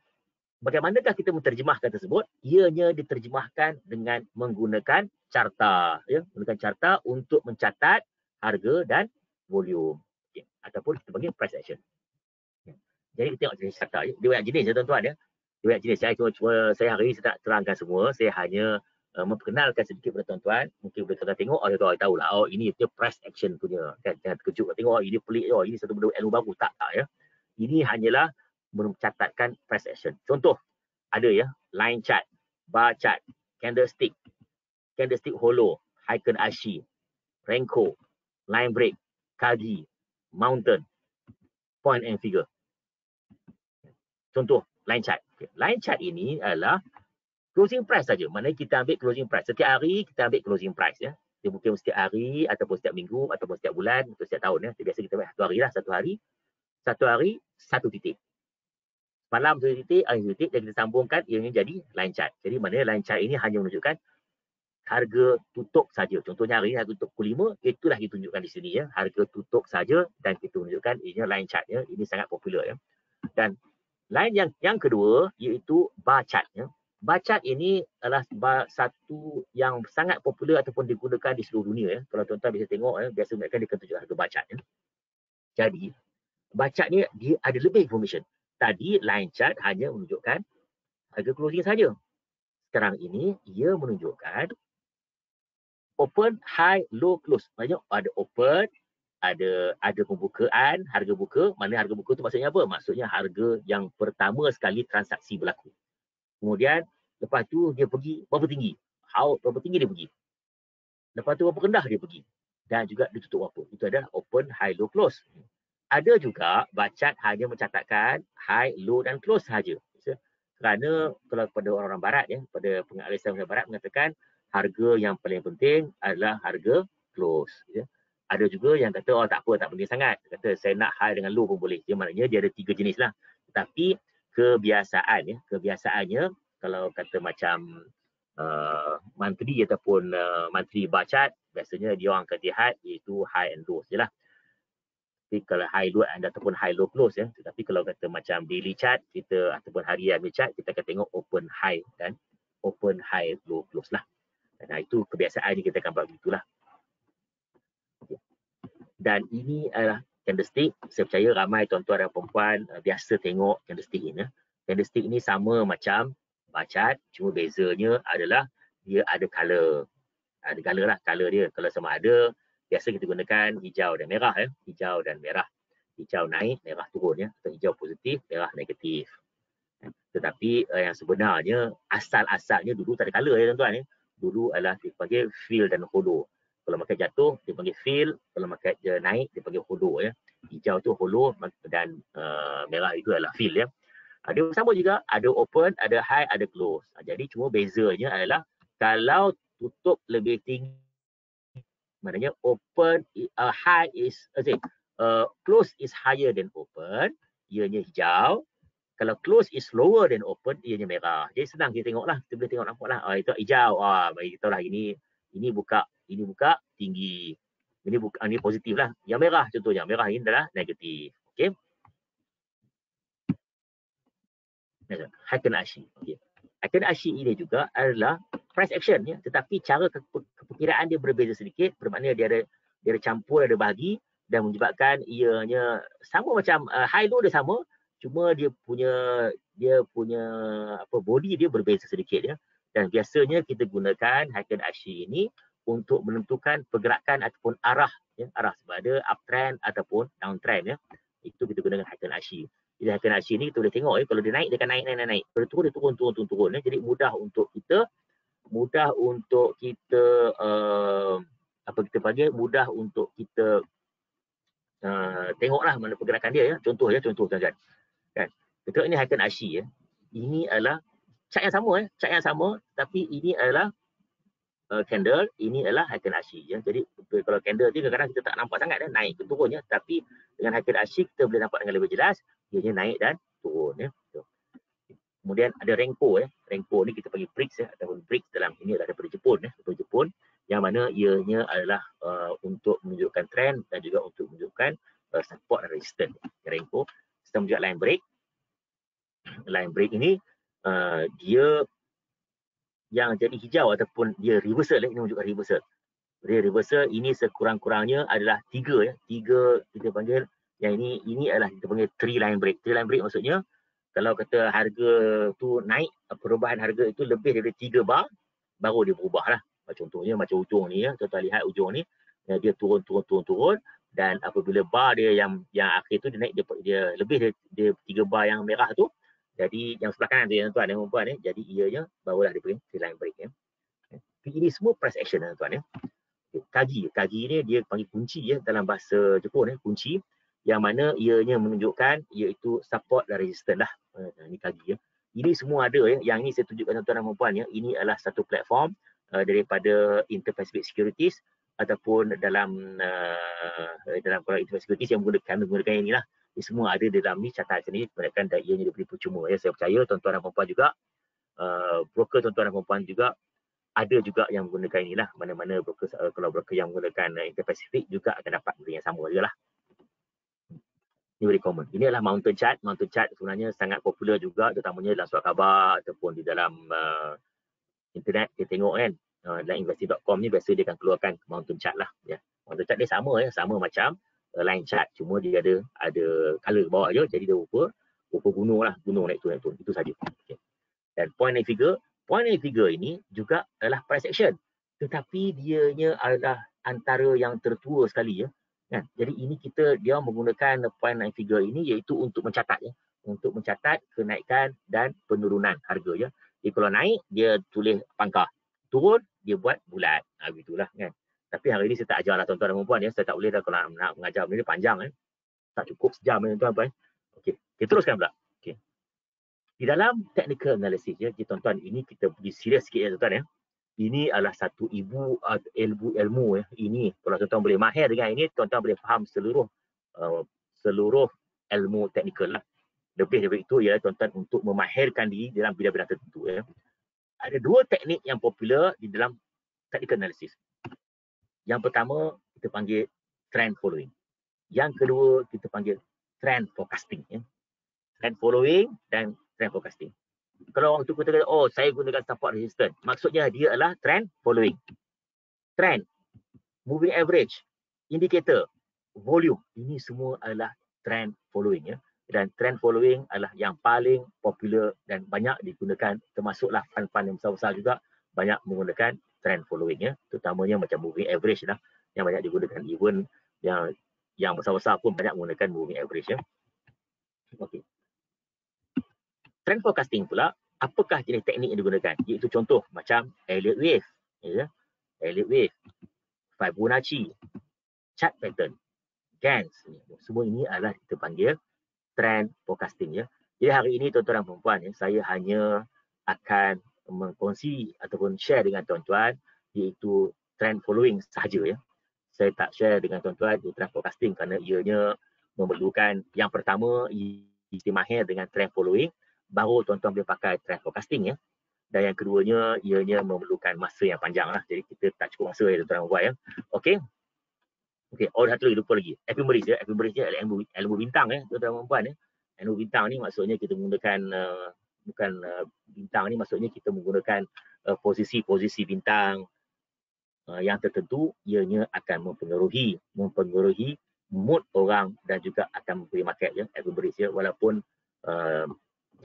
bagaimanakah kita menterjemahkan tersebut? Ianya diterjemahkan dengan menggunakan carta. Ya? Menggunakan carta untuk mencatat harga dan volume. Okay. Ataupun kita panggil price action. Okay. Jadi kita tengok jenis carta. Ya? Dia banyak jenis ya tuan-tuan. Ya? Dia banyak jenis. Saya hari ini saya tak terangkan semua. Saya hanya memperkenalkan sedikit kepada tuan-tuan. Mungkin boleh tuan-tuan tengok, tuan-tuan tahu lah. Oh, ini dia price action punya. Kan? Jangan terkejut. Tengok, ini pelik. Oh, ini satu benda ilmu baru. Tak. Ya? Ini hanyalah mencatatkan price action. Contoh, ada ya, line chart, bar chart, candlestick hollow, Heiken Ashi, Renko, line break, Kagi, mountain, point and figure. Contoh, line chart. Line chart ini adalah closing price saja. Maknanya kita ambil closing price. Setiap hari kita ambil closing price ya. Dia mungkin setiap hari ataupun setiap minggu ataupun setiap bulan atau setiap tahun ya. Biasa kita ambil satu hari satu titik. Malam satu titik, hari satu titik, dan kita sambungkan, ianya jadi line chart. Jadi maknanya line chart ini hanya menunjukkan harga tutup saja. Contohnya hari ini harga tutup pukul 5, itulah ditunjukkan di sini ya. Harga tutup saja dan kita menunjukkan ianya line chart ya. Ini sangat popular ya. Dan line yang kedua iaitu bar chart ya. Bar chart ini adalah satu yang sangat popular ataupun digunakan di seluruh dunia ya. Kalau tuan-tuan bisa tengok ya, biasa mereka dia akan tunjuk harga bar chart ya. Jadi bar chart ni dia ada lebih information. Tadi line chart hanya menunjukkan harga closing saja. Sekarang ini ia menunjukkan open, high, low, close. Maksudnya ada open, ada pembukaan, harga buka. Mana harga buka tu maksudnya apa? Maksudnya harga yang pertama sekali transaksi berlaku. Kemudian lepas tu dia pergi berapa tinggi? Berapa tinggi dia pergi? Lepas tu berapa rendah dia pergi? Dan juga dia tutup berapa? Itu adalah open, high, low, close. Ada juga bar chart hanya mencatatkan high, low dan close sahaja. Kerana kalau pada orang-orang barat ya, pada penganalisan orang barat mengatakan harga yang paling penting adalah harga close ya. Ada juga yang kata tak apa, tak penting sangat. Kata saya nak high dengan low pun boleh. Dia maknanya dia ada 3 jenis lah. Tapi kebiasaannya kalau kata macam monthly ataupun monthly bar chart, biasanya dia orang akan lihat iaitu high and low sajalah. Tapi kalau high low ataupun high low close ya. Tetapi kalau kata macam daily chart kita ataupun harian chart, kita akan tengok open high dan open high low close lah. Dan itu kebiasaan kita akan buat begitulah. Dan ini adalah candlestick. Saya percaya ramai tuan-tuan dan perempuan biasa tengok candlestick ini. Candlestick ini sama macam bar chart, cuma bezanya adalah dia ada color. Ada color lah, color dia. Kalau sama ada, biasa kita gunakan hijau dan merah. Hijau dan merah. Hijau naik, merah turun. Atau hijau positif, merah negatif. Tetapi yang sebenarnya, asal-asalnya dulu tak ada color tuan-tuan. Dulu adalah dipanggil fill dan hollow. Kalau market jatuh, dia panggil fill. Kalau market naik, dia panggil hollow. Hijau tu hollow dan merah itu adalah fill. Dia sama juga, ada open, ada high, ada close. Jadi cuma bezanya adalah kalau tutup lebih tinggi, maknanya open, high is, close is higher than open, ianya hijau. Kalau close is lower than open, ianya merah. Jadi senang kita tengok lah, kita boleh tengok nampak lah. Itu hijau, bagi kita lah ini buka tinggi. Ini positif lah. Yang merah contohnya, merah ini adalah negatif. Okay. Heiken Ashi. Okay. Heiken Ashi ini juga adalah price action, tetapi cara keperkiraan dia berbeza sedikit, bermakna dia ada campur, ada bahagi dan menyebabkan ianya sama macam high low dia sama, cuma dia punya body dia berbeza sedikit. Dan biasanya kita gunakan Heiken Ashi ini untuk menentukan pergerakan ataupun arah sebab ada uptrend ataupun downtrend. Itu kita gunakan Heiken Ashi. Jadi Heiken Ashi ni kita boleh tengok kalau dia naik, dia akan naik. Kalau turun, dia turun. Jadi mudah untuk kita mudah untuk kita tengoklah mana pergerakan dia. Contoh tuan-tuan. Kan? Kita tengok ini Heiken Ashi. Ini adalah chart yang sama, tapi ini adalah candle, ini adalah Heiken Ashi. Jadi kalau candle ni kadang-kadang kita tak nampak sangat naik ke turun, tapi dengan Heiken Ashi kita boleh nampak dengan lebih jelas, ianya naik dan turun. Kemudian ada Renko. Renko ni kita panggil bricks ataupun bricks dalam ini adalah daripada Jepun, yang mana ianya adalah untuk menunjukkan trend dan juga untuk menunjukkan support dan resistance. Renko sistem juga line break. Line break ini dia yang jadi hijau ataupun dia reversal, ini menunjukkan reversal. Dia reversal ini sekurang-kurangnya adalah 3 kita panggil, yang ini adalah kita panggil 3 line break. 3 line break maksudnya kalau kata harga tu naik, perubahan harga itu lebih dari 3 bar, baru dia berubah lah. Contohnya macam ujung ni, kita lihat ujung ni, dia turun, dan apabila bar dia yang akhir tu dia naik, dia lebih dari 3 bar yang merah tu, jadi yang sebelah kanan tu tuan dan puan, jadi ianya barulah dia panggil 3 line break. Ini semua price action tuan. Kagi ni dia panggil kunci dalam bahasa Jepun, kunci, yang mana ianya menunjukkan iaitu support dan resistance lah. Ini kagi. Ini semua ada yang ini saya tunjukkan tuan-tuan dan puan. Ini adalah satu platform daripada Inter-Pacific Securities ataupun dalam produk Inter-Pacific Securities yang menggunakan inilah. Ini semua ada dalam ni, catat sini, mereka ianya diberi percuma. Saya percaya tuan-tuan dan puan juga, broker tuan-tuan dan puan juga ada juga yang menggunakan inilah. Mana-mana broker, kalau broker yang menggunakan Inter-Pacific juga akan dapat benda yang sama juga lah. Ini very common. Ini adalah mountain chart. Mountain chart sebenarnya sangat popular juga, terutamanya dalam surat khabar ataupun di dalam internet. Kita tengok kan, dalam investing.com ni biasa dia akan keluarkan mountain chart lah. Mountain chart dia sama macam line chart, cuma dia ada color bawah je, jadi dia rupa gunung lah, gunung naik turun, itu saja. Okay. Dan point and figure ini juga adalah price action, tetapi dianya adalah antara yang tertua sekali kan. Jadi ini dia menggunakan point and figure ini iaitu untuk mencatat untuk mencatat kenaikan dan penurunan harga Jadi kalau naik dia tulis pangkah, turun dia buat bulat, begitulah kan. Tapi hari ini saya tak ajarlah tuan-tuan dan puan, saya tak boleh dah kalau nak mengajar benda ni panjang tak cukup sejam tuan-tuan. Okey, kita teruskan pula. Okey. Di dalam technical analysis tuan-tuan, ini kita pergi serius sikit tuan-tuan Ini adalah satu ilmu ini kalau tuan-tuan boleh mahir dengan ini, tuan-tuan boleh faham seluruh ilmu teknikal lah. Lebih daripada itu tuan-tuan untuk memahirkan diri dalam bidang-bidang tertentu Ada 2 teknik yang popular di dalam technical analysis. Yang pertama kita panggil trend following. Yang kedua kita panggil trend forecasting. Trend following dan trend forecasting. Kalau orang tu kata, saya gunakan support resistance, maksudnya dia adalah trend following. Trend, moving average, indicator, volume. Ini semua adalah trend following ya. Dan trend following adalah yang paling popular dan banyak digunakan, termasuklah fund-fund yang besar-besar juga banyak menggunakan trend following ya. Terutamanya macam moving average lah yang banyak digunakan, even yang besar-besar pun banyak menggunakan moving average ya. Okey. Trend forecasting pula, apakah jenis teknik yang digunakan? Iaitu contoh macam Elliott Wave, ya. Elliott Wave, Fibonacci, chart pattern, Gans. Semua ini adalah kita panggil trend forecasting ya. Jadi hari ini tuan-tuan dan puan-puan ya, saya hanya akan mengkongsi ataupun share dengan tuan-tuan iaitu trend following sahaja ya. Saya tak share dengan tuan-tuan di trend forecasting kerana ianya memerlukan yang pertama mesti mahir dengan trend following, baru tuan-tuan boleh pakai trend forecasting ya. Dan yang keduanya ianya memerlukan masa yang panjang lah. Jadi kita tak cukup masa ya tuan-tuan dan puan ya. Okey. Okey, satu lagi, lupa lagi. Ephemeris ya. Ephemeris ya ilmu bintang ya, tuan-tuan dan puan ya. Ilmu bintang ni maksudnya kita menggunakan bintang ni maksudnya kita menggunakan posisi-posisi bintang yang tertentu, ianya akan mempengaruhi mood orang dan juga akan memberi market ya, Ephemeris ya. Walaupun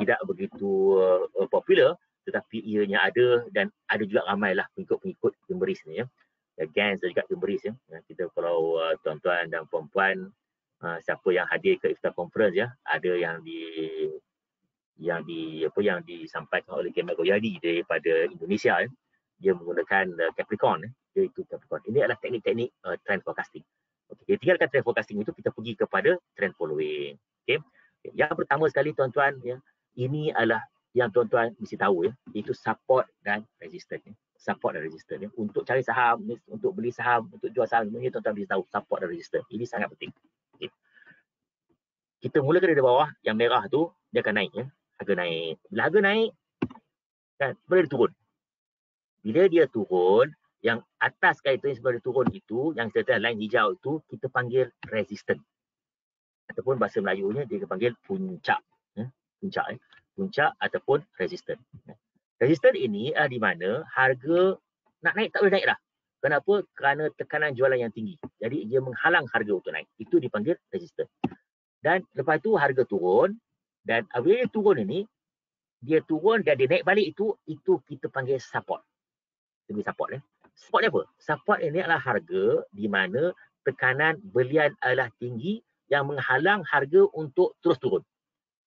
tidak begitu popular, tetapi ianya ada dan ada juga ramailah pengikut-pengikut Ephemeris ni ya. Gans dan juga Ephemeris ya. Kita kalau tuan-tuan dan puan-puan siapa yang hadir ke Iftar Conference ya, ada yang disampaikan oleh Kemal Goyadi daripada Indonesia ya. Dia menggunakan Capricorn ya. Iaitu Capricorn. Ini adalah teknik-teknik trend forecasting. Okey, tinggalkan trend forecasting itu, kita pergi kepada trend following. Okey. Yang pertama sekali tuan-tuan ya, ini adalah yang tuan-tuan mesti tahu ya, iaitu support dan resistance ya. Support dan resistance ya. Untuk cari saham, untuk beli saham, untuk jual saham, semuanya tuan-tuan mesti tahu support dan resistance. Ini sangat penting. Okay. Kita mulakan dari bawah, yang merah tu dia akan naik ya. Harga naik. Bila harga naik, kan, boleh dia turun. Bila dia turun, yang atas sekali tu yang sebelum dia turun itu, yang kita line hijau itu, kita panggil resistance. Ataupun bahasa Melayunya dia panggil puncak. Ya. Puncak ya. Puncak ataupun resistance. Resistance ini di mana harga nak naik tak boleh naik dah. Kenapa? Kerana tekanan jualan yang tinggi. Jadi dia menghalang harga untuk naik. Itu dipanggil resistance. Dan lepas itu harga turun, dan bila dia turun ini, dia turun dan dia naik balik itu kita panggil support. Demi support ya. Support apa? Support ini adalah harga di mana tekanan belian adalah tinggi yang menghalang harga untuk terus turun.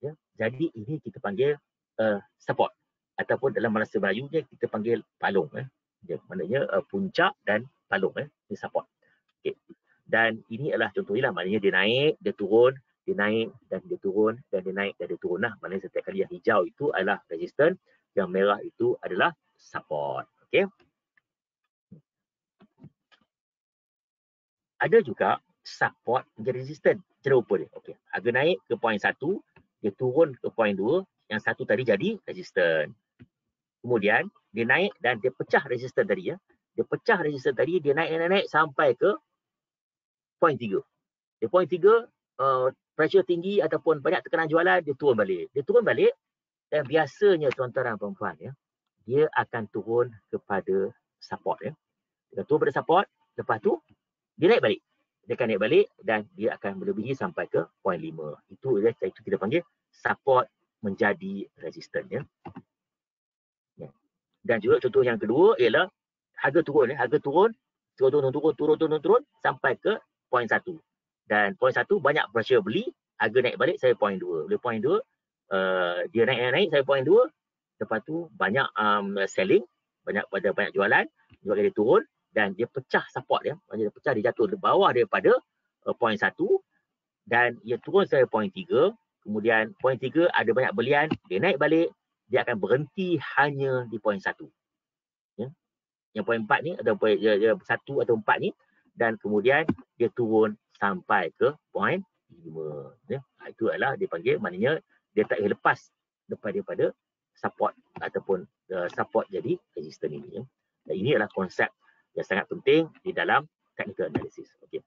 Ya. Jadi ini kita panggil support. Ataupun dalam bahasa Melayunya kita panggil palung. Ya. Maknanya puncak dan palung. Ini support. Okay. Dan ini adalah contohnya, maknanya dia naik, dia turun, dia naik dan dia turun, dan dia naik dan dia turun lah. Maknanya setiap kali yang hijau itu adalah resistance, yang merah itu adalah support. Okay. Ada juga support menjadi resistance. Cara rupa dia. Okay. Harga naik ke poin 1, dia turun ke poin 2, yang satu tadi jadi resistance. Kemudian dia naik dan dia pecah resistance tadi ya. Dia pecah resistance tadi, dia naik sampai ke poin 3. Di poin 3, pressure tinggi ataupun banyak tekanan jualan, dia turun balik. Dia turun balik dan biasanya tuan-tuan dan puan-puan ya, dia akan turun kepada support ya. Dia turun pada support, lepas tu dia naik balik. Dia akan naik balik dan dia akan melebihi sampai ke poin 5. Itu kita panggil support menjadi resistance ya. Dan juga contoh yang kedua ialah harga turun ya. Harga turun sampai ke poin 1. Dan poin 1 banyak pressure beli, harga naik balik saya poin 2. Bila poin 2 dia naik saya poin 2. Lepas tu banyak selling, banyak jualan, juga dia turun dan dia pecah support dia. Dia pecah, dia jatuh di bawah daripada poin 1 dan dia turun sampai poin 3. Kemudian poin 3 ada banyak belian, dia naik balik, dia akan berhenti hanya di poin 1. Ya. Yang poin 4 ni atau poin 1 atau 4 ni, dan kemudian dia turun sampai ke poin 5. Ya. Itu adalah dipanggil, maknanya dia tak boleh lepas daripada support ataupun support jadi resistance ini. Ya. Dan ini adalah konsep yang sangat penting di dalam technical analysis. Okey.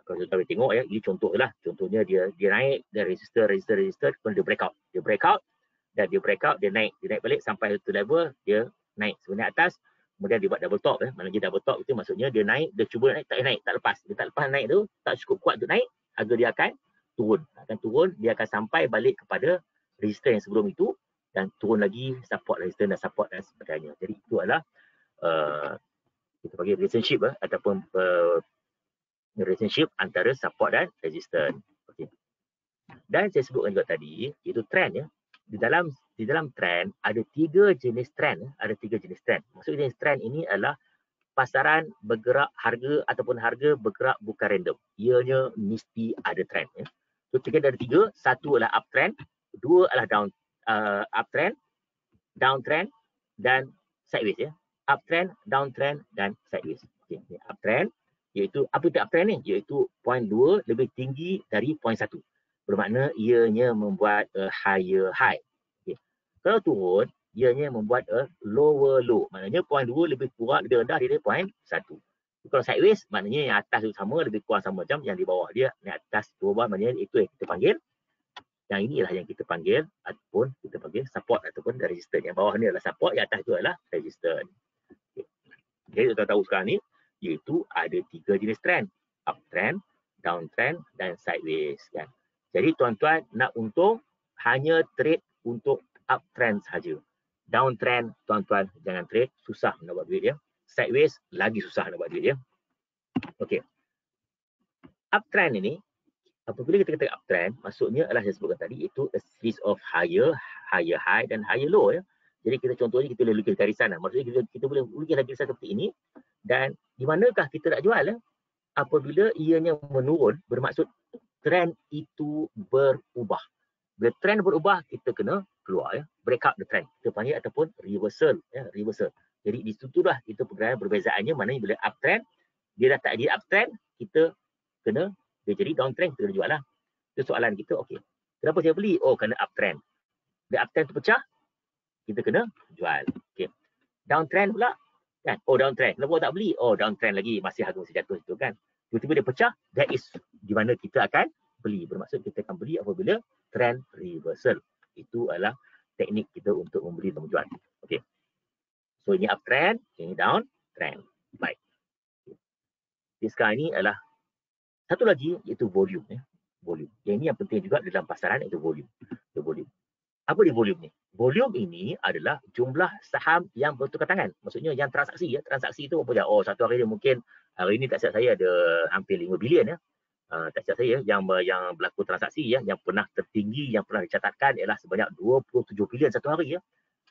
Kalau kita tengok ya, ini contohlah. Contohnya dia naik dari resistor, kemudian dia breakout, dia naik balik sampai satu level, dia naik sebenarnya atas, Kemudian dia buat double top. Mana dia double top itu maksudnya dia naik, dia cuba naik, tak naik, tak lepas. Dia tak lepas naik tu, tak cukup kuat untuk naik, harga dia akan turun. Akan turun, dia akan sampai balik kepada resistance yang sebelum itu dan turun lagi, support resistance dan support dan sebagainya. Jadi itu adalah kita panggil relationship ataupun relationship antara support dan resistance. Okay. Dan saya sebutkan juga tadi, itu trend ya. Di dalam trend ada 3 jenis trend. Ada 3 jenis trend. Maksud jenis trend ini adalah pasaran bergerak harga ataupun harga bergerak bukan random. Ianya mesti ada trend. Ya. So, ada 3. Satu adalah uptrend, 2 adalah uptrend, downtrend dan sideways. Ya. Uptrend, downtrend dan sideways. Okay. Uptrend iaitu apa itu uptrend ni? Iaitu point 2 lebih tinggi dari point 1. Bermakna ianya membuat a higher high. Okay. Kalau turun, ianya membuat a lower low. Maknanya point 2 lebih kurang, lebih rendah dari point 1. Kalau sideways, maknanya yang atas itu sama, lebih kurang sama macam yang di bawah dia. Yang atas bawah maknanya itu yang kita panggil. Yang inilah yang kita panggil ataupun kita panggil support ataupun resistance. Yang bawah ni adalah support, yang atas itu adalah resistance. Okay. Jadi kita tahu sekarang ni, iaitu ada 3 jenis trend. Uptrend, downtrend dan sideways. Kan? Jadi tuan-tuan nak untung hanya trade untuk uptrend saja. Downtrend tuan-tuan jangan trade, susah nak buat duit dia. Sideways lagi susah nak buat duit dia. Okey. Uptrend ini apabila kita kata uptrend, maksudnya adalah saya sebutkan tadi itu a series of higher high dan higher low ya. Jadi kita contohnya kita boleh lukis garisan lah. Maksudnya kita boleh lukis garisan seperti ini dan di manakah kita nak jual ya? Apabila ianya menurun bermaksud trend itu berubah. Bila trend berubah, kita kena keluar ya. Break up the trend. Kita panggil ataupun reversal ya, reversal. Jadi di situ dah kita perbezaannya, maknanya bila uptrend dia dah tak jadi uptrend, kita kena dia jadi downtrend, kita kena jual lah. Itu soalan kita, okey. Kenapa saya beli? Oh, kerana uptrend. Bila uptrend tu pecah, kita kena jual. Okey. Downtrend pula kan? Oh, downtrend. Kenapa tak beli? Oh, downtrend lagi, masih harga masih jatuh situ kan. Tiba-tiba dia pecah, that is di mana kita akan beli. Bermaksud kita akan beli apabila trend reversal. Itu adalah teknik kita untuk membeli dan menjual. Okey. So ini uptrend, ini downtrend. Baik. Jadi sekarang ini adalah satu lagi iaitu volume ya. Volume. Yang ini yang penting juga dalam pasaran iaitu volume. The volume. Apa dia volume ni? Volume ini adalah jumlah saham yang bertukar tangan. Maksudnya yang transaksi ya. Transaksi itu apa dia? Oh, satu hari dia mungkin hari ini tak silap saya ada hampir 5 bilion ya. Tak silap saya yang berlaku transaksi ya, yang pernah tertinggi yang pernah dicatatkan ialah sebanyak 27 bilion satu hari ya.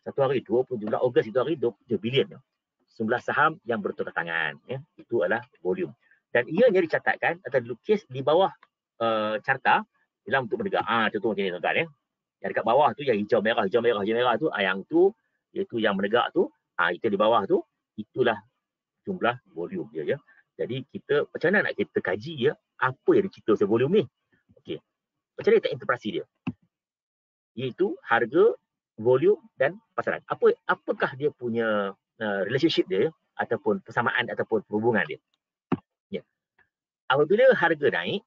Satu hari 27 Ogos itu hari 27 bilion ya. Jumlah saham yang bertukar tangan ya. Itu adalah volume. Dan ianya dicatatkan atau dilukis di bawah carta dalam bentuk menegak. Contoh macam ni tuan-tuan ya. Yang dekat bawah tu yang hijau merah tu, yang tu iaitu yang menegak tu, itu di bawah tu itulah jumlah volume dia ya. Jadi kita macam mana nak kita kaji ya apa yang dicerita pasal volume ni? Okey. Macam mana kita interpretasi dia? Iaitu harga, volume dan pasaran. Apakah dia punya relationship dia ataupun persamaan ataupun hubungan dia? Ya. Apabila harga naik,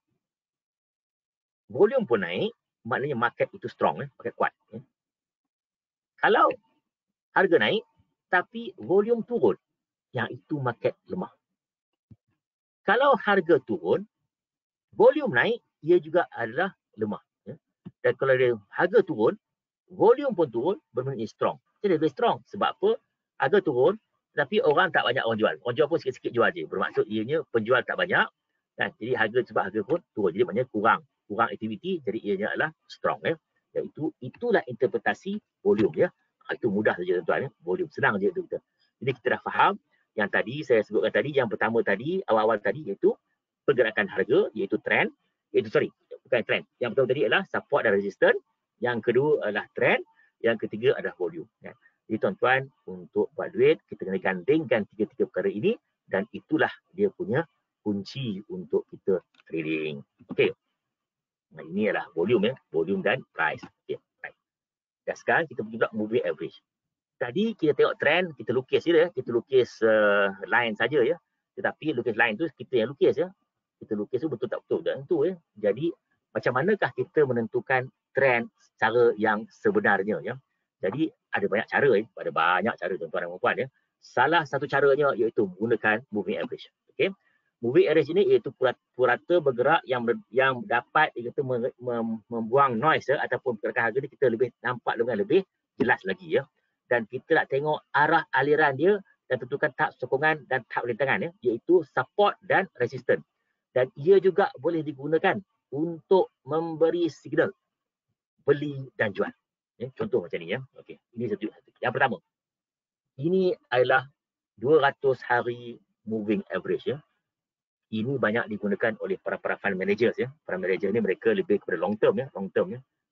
volume pun naik, maknanya market itu strong, market kuat. Ya. Kalau harga naik, tapi volume turun, yang itu market lemah. Kalau harga turun, volume naik, ia juga adalah lemah. Ya. Dan kalau dia harga turun, volume pun turun, bermakna strong. Jadi lebih strong. Sebab apa? Harga turun, tapi orang tak banyak orang jual. Orang jual pun sikit-sikit jual je. Bermaksud ianya penjual tak banyak. Kan? Jadi sebab harga pun turun. Jadi maknanya kurang aktiviti, jadi ianya adalah strong. Ya. Iaitu itulah interpretasi volume. Ya. Itu mudah saja tuan-tuan. Ya. Volume senang je itu kita. Jadi kita dah faham yang tadi saya sebutkan tadi, yang pertama tadi, awal-awal tadi iaitu pergerakan harga, iaitu trend, bukan trend. Yang pertama tadi adalah support dan resistance. Yang kedua adalah trend. Yang ketiga adalah volume. Ya. Jadi tuan-tuan, untuk buat duit, kita kena gandingkan tiga-tiga perkara ini dan itulah dia punya kunci untuk kita trading. Okey. Nah, ini adalah volume ya, volume dan price. Okey. Right. Dan sekarang kita pergi pula moving average. Tadi kita tengok trend, kita lukis je ya, kita lukis line saja ya. Tetapi lukis line tu kita yang lukis ya. Kita lukis tu betul tak betul dan tu ya. Jadi macam manakah kita menentukan trend secara yang sebenarnya ya. Jadi ada banyak cara ya, ada banyak cara tuan-tuan dan puan ya. Salah satu caranya iaitu menggunakan moving average. Okay? Moving average ini iaitu purata bergerak yang dapat iaitu membuang noise ataupun pergerakan harga ni kita lebih nampak dengan lebih jelas lagi ya. Dan kita nak tengok arah aliran dia dan tentukan tahap sokongan dan tahap rintangan ya, iaitu support dan resistance. Dan ia juga boleh digunakan untuk memberi signal beli dan jual. Ya, contoh macam ni ya. Okey, ini satu. Yang pertama, ini adalah 200 hari moving average ya. Ini banyak digunakan oleh para fund managers ya. Para manager ni mereka lebih kepada long term ya.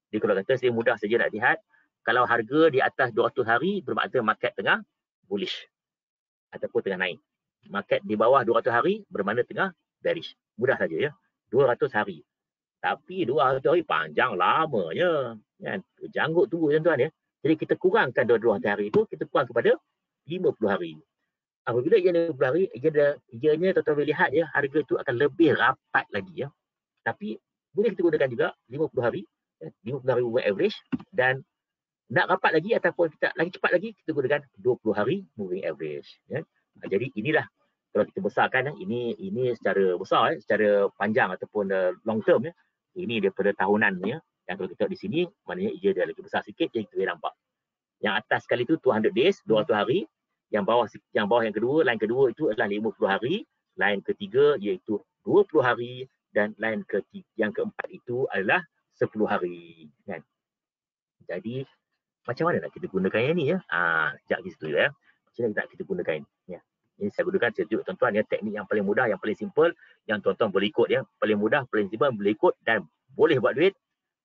Jadi kalau kata saya mudah saja nak lihat, kalau harga di atas 200 hari bermakna market tengah bullish ataupun tengah naik. Market di bawah 200 hari bermakna tengah bearish. Mudah saja ya. 200 hari. Tapi 200 hari panjang lamanya. Kan? Janggut tunggu tuan-tuan ya. Jadi kita kurangkan 200 hari itu, kita kurang kepada 50 hari. Apabila ia 50 hari, ianya tuan-tuan boleh lihat ya, harga itu akan lebih rapat lagi ya. Tapi boleh kita gunakan juga 50 hari, 50 hari moving average, dan nak rapat lagi ataupun kita lagi cepat lagi, kita gunakan 20 hari moving average. Ya. Jadi inilah kalau kita besarkan, ini secara besar, secara panjang ataupun long term ya. Ini daripada tahunan ya. Yang kalau kita di sini, maknanya ia dah lagi besar sikit, jadi kita boleh nampak. Yang atas sekali itu 200 days, 200 hari. Yang bawah yang kedua, line kedua itu adalah 50 hari. Line ketiga iaitu 20 hari. Dan line yang keempat itu adalah 10 hari. Kan? Jadi, macam mana nak kita gunakan yang ni ya? Sekejap di situ ya. Macam mana nak kita gunakan ya? Ini saya gunakan, saya tunjuk tuan-tuan ya, teknik yang paling mudah, yang paling simple, yang tuan-tuan boleh ikut ya. Paling mudah, paling simple, boleh ikut dan boleh buat duit.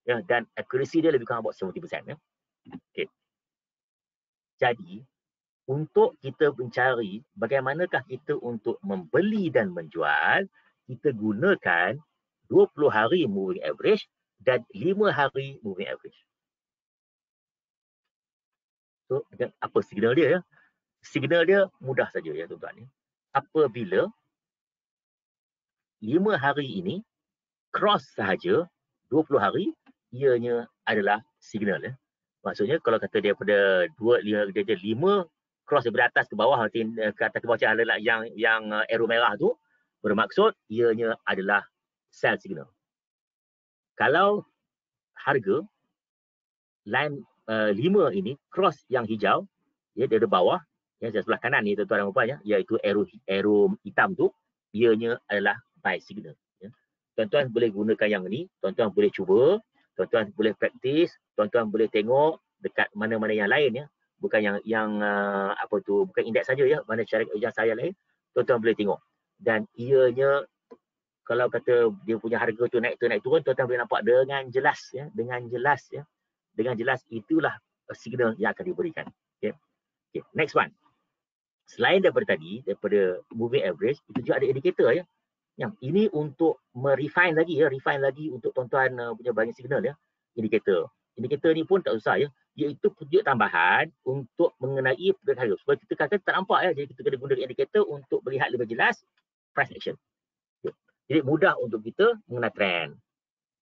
Ya, dan accuracy dia lebih kurang about 70% ya. Okay. Jadi, untuk kita mencari bagaimanakah kita untuk membeli dan menjual, kita gunakan 20 hari moving average dan 5 hari moving average. So, apa signal dia ya? Signal dia mudah saja ya tuan-tuan. Apabila 5 hari ini cross sahaja 20 hari, ianya adalah signal ya. Maksudnya kalau kata dia pada 5 cross daripada atas ke bawah, ke atas ke bawah adalah yang arrow merah tu, bermaksud ianya adalah sell signal. Kalau harga line 5 ini cross yang hijau, ya, dari bawah, ya, sebelah kanan ni tuan-tuan dan puan ya, iaitu arrow hitam tu, ianya adalah buy signal. Ya. Tuan-tuan boleh gunakan yang ni, tuan-tuan boleh cuba, tuan-tuan boleh praktis, tuan-tuan boleh tengok dekat mana-mana yang lain ya. Bukan yang bukan indeks saja ya, mana syarikat yang saya lain, tuan-tuan boleh tengok. Dan ianya kalau kata dia punya harga tu naik turun, tuan-tuan boleh nampak dengan jelas ya, dengan jelas itulah signal yang akan diberikan. Okay. Okay. Next one. Selain daripada tadi, daripada moving average, itu juga ada indikator ya. Yang ini untuk refine lagi untuk tuan-tuan punya buying signal ya. Indikator ni pun tak susah ya, iaitu petunjuk tambahan untuk mengenai pergerakan harga. Supaya kita kata tak nampak ya, jadi kita kena guna indikator untuk melihat lebih jelas price action. Okay. Jadi mudah untuk kita mengenal trend.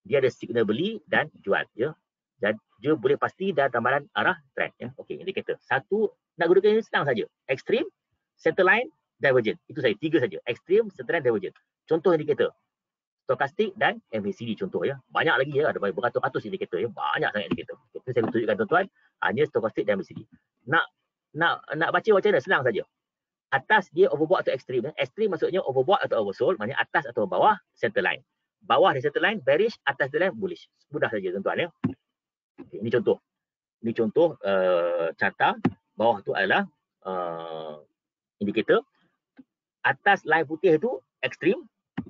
Dia ada signal beli dan jual ya. Dan dia boleh pasti dan tambahan arah trend ya. Okey, indikator. Satu nak gunakan ini senang saja. Extreme, center line, divergent. Itu saja, 3 saja. Extreme, center line, divergent. Contoh indikator. Stokastik dan MACD contoh ya. Banyak lagi ya, ada beratus-ratus indikator ya. Banyak sangat indikator. Itu saya tunjukkan tuan-tuan, hanya stokastik dan MACD. Nak baca macam mana? Senang saja. Atas dia overbought atau extreme ya. Extreme maksudnya overbought atau oversold, maknanya atas atau bawah center line. Bawah di center line bearish, atas di line bullish. Mudah saja tuan-tuan ya. Okay, ini contoh carta. Bawah tu adalah indikator. Atas line putih tu ekstrim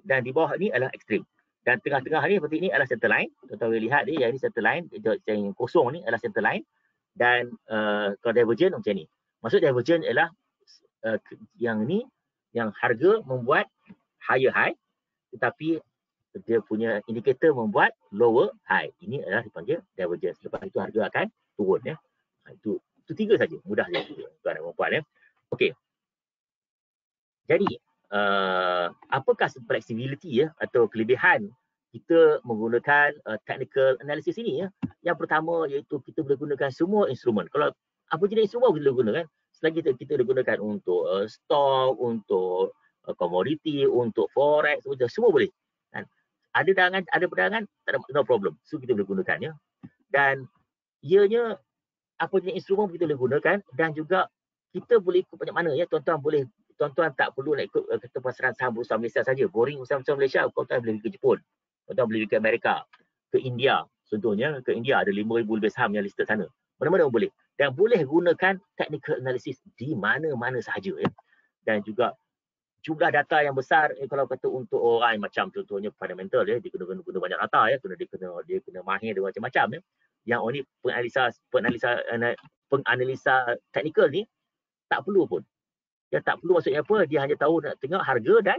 dan di bawah ni adalah ekstrim. Dan tengah-tengah ni seperti ini adalah center line. Tuan-tuan boleh lihat ni, yang ini center line, yang kosong ni adalah center line. Dan kalau divergent macam ni. Maksud divergent ialah yang ni, yang harga membuat higher high, tetapi dia punya indikator membuat lower high. Ini adalah dipanggil divergence. Lepas itu harga akan turun ya. Itu 3 saja, mudah saja tuan dan puan ya. Okey. Jadi apakah flexibility ya atau kelebihan kita menggunakan technical analysis ini ya? Yang pertama iaitu kita boleh gunakan semua instrumen. Kalau apa jenis instrumen kita boleh gunakan? selagi kita gunakan untuk stok, untuk komoditi, untuk forex, semua boleh. Kan? Ada pedangan, tak ada, no problem. So kita boleh gunakan ya. Dan ianya apa jenis instrumen kita boleh gunakan, dan juga kita boleh ikut banyak mana ya. Tuan-tuan tak perlu nak ikut kata pasaran saham Bursa Malaysia saja. Boring Bursa Malaysia, tuan-tuan boleh pergi ke Jepun, tuan-tuan boleh pergi ke Amerika, ke India. Contohnya ke India ada 5,000 lebih saham yang listed sana. Mana-mana pun boleh. Dan boleh gunakan technical analysis di mana-mana sahaja ya. Dan juga jumlah data yang besar kalau kata untuk orang macam contohnya fundamental ya, dia kena banyak data ya, dia kena mahir dengan macam-macam ya. Yang ini penganalisa teknikal ni tak perlu pun. Dia tak perlu, maksudnya apa? Dia hanya tahu nak tengok harga dan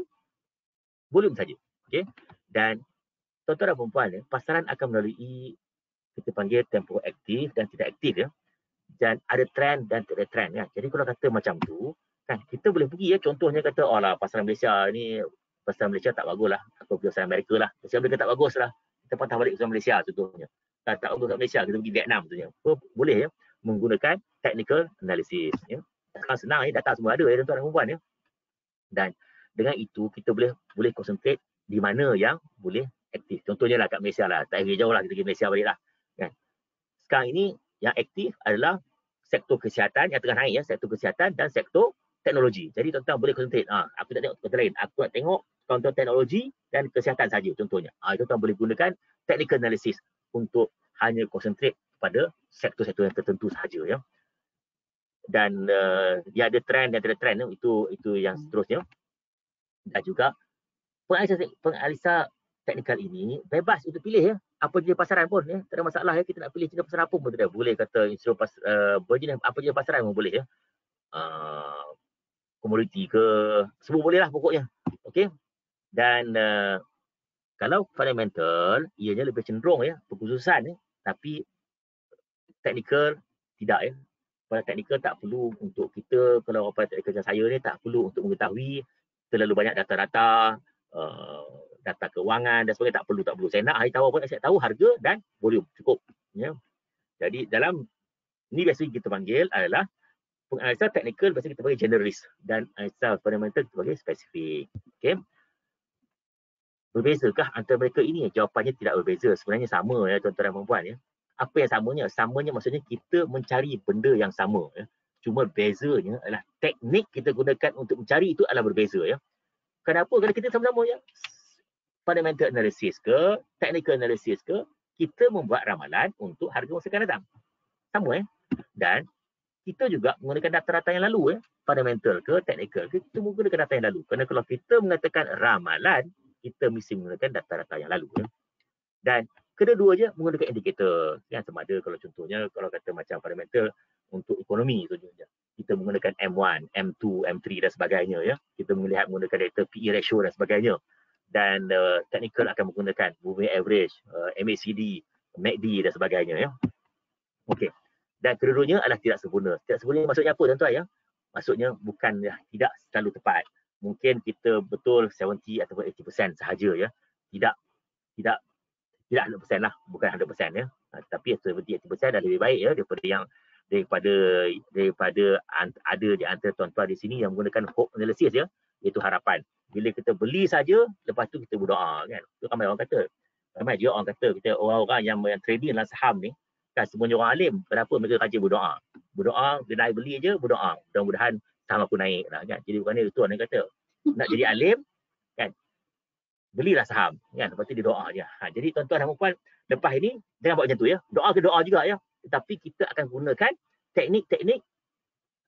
volume saja. Okey. Dan tuan-tuan dan puan-puan ya, pasaran akan melalui kita panggil tempoh aktif dan tidak aktif ya. Dan ada trend dan tidak ada trend ya. Jadi kalau kata macam tu, kan kita boleh pergi ya, contohnya kata pasaran Malaysia ni, pasaran Malaysia tak bagus lah, atau pasaran Amerika lah, pasaran Amerika tak bagus lah, kita patah balik pasaran Malaysia contohnya. Tak bagus kat Malaysia, kita pergi Vietnam contohnya. Boleh ya, menggunakan technical analysis ya. Sekarang senang ya, data semua ada ya tuan-tuan dan puan ya. Dan dengan itu kita boleh concentrate di mana yang boleh aktif. Contohnya lah kat Malaysia lah, tak pergi jauh lah, kita pergi Malaysia balik lah. Kan? Sekarang ini yang aktif adalah sektor kesihatan yang tengah naik ya, sektor kesihatan dan sektor teknologi. Jadi tuan-tuan boleh concentrate. Aku tak tengok sektor lain. Aku nak tengok contoh teknologi dan kesihatan saja contohnya. Tuan-tuan boleh gunakan technical analysis untuk hanya concentrate pada sektor-sektor yang tertentu sahaja ya. Dan dia ada trend dan tidak ada trend itu yang seterusnya. Dan juga penganalisa teknikal ini bebas untuk pilih ya, apa jenis pasaran pun ya, tak ada masalah ya, kita nak pilih jenis pasaran apa pun tidak boleh, kata instrumen apa jenis pasaran pun boleh ya, komoditi ke, semua boleh lah pokoknya. Okey. Dan kalau fundamental ianya lebih cenderung ya perkhususan ya, tapi teknikal tidak ya. Pada teknikal tak perlu untuk kita, kalau pada teknikal macam saya ni tak perlu untuk mengetahui terlalu banyak data-data, data keuangan dan sebagainya, tak perlu. Saya nak tahu apa, saya tahu harga dan volume, cukup ya. Jadi dalam ni biasa kita panggil adalah penganalisa teknikal, biasa kita panggil generalist, dan analisa fundamental kita panggil spesifik. Okey. Berbezakah antara mereka ini? Jawapannya tidak berbeza, sebenarnya sama ya tuan-tuan dan puan-puan ya. Apa yang samanya? Samanya maksudnya kita mencari benda yang sama ya. Cuma bezanya adalah teknik kita gunakan untuk mencari itu adalah berbeza ya. Kenapa? Kerana kita sama-sama ya. Fundamental analysis ke, technical analysis ke, kita membuat ramalan untuk harga masa akan datang. Sama ya. Dan kita juga menggunakan data-data yang lalu ya. Fundamental ke, technical ke, kita menggunakan data yang lalu. Kerana kalau kita mengatakan ramalan, kita mesti menggunakan data-data yang lalu ya. Dan kedua-duanya menggunakan indikator. Yang sama ada kalau contohnya, kalau kata macam fundamental untuk ekonomi contohnya, kita menggunakan M1, M2, M3 dan sebagainya ya. Kita melihat menggunakan data PE ratio dan sebagainya. Dan technical akan menggunakan moving average, MACD, MACD dan sebagainya ya. Okey. Dan kedua-duanya adalah tidak sempurna. Tidak sempurna maksudnya apa tuan-tuan ya? Maksudnya bukan ya, tidak selalu tepat. Mungkin kita betul 70 atau 80% sahaja ya. Tidak 100% lah, bukan 100% ya. Tapi 70-80% dah lebih baik ya daripada ada di antara tuan-tuan di sini yang menggunakan hope analysis ya, iaitu harapan. Bila kita beli saja, lepas tu kita berdoa kan. Itu ramai orang kata. Ramai je orang kata, kita orang-orang yang trading dalam saham ni kan semuanya orang alim. Kenapa mereka rajin berdoa? Berdoa, dia naik beli je berdoa. Mudah-mudahan saham aku naik lah kan. Jadi bukannya itu orang kata. Nak jadi alim kan, belilah saham kan, lepas tu dia doa je. Jadi tuan-tuan dan puan, lepas ini jangan buat macam tu ya. Doa ke doa juga ya. Tetapi kita akan gunakan teknik-teknik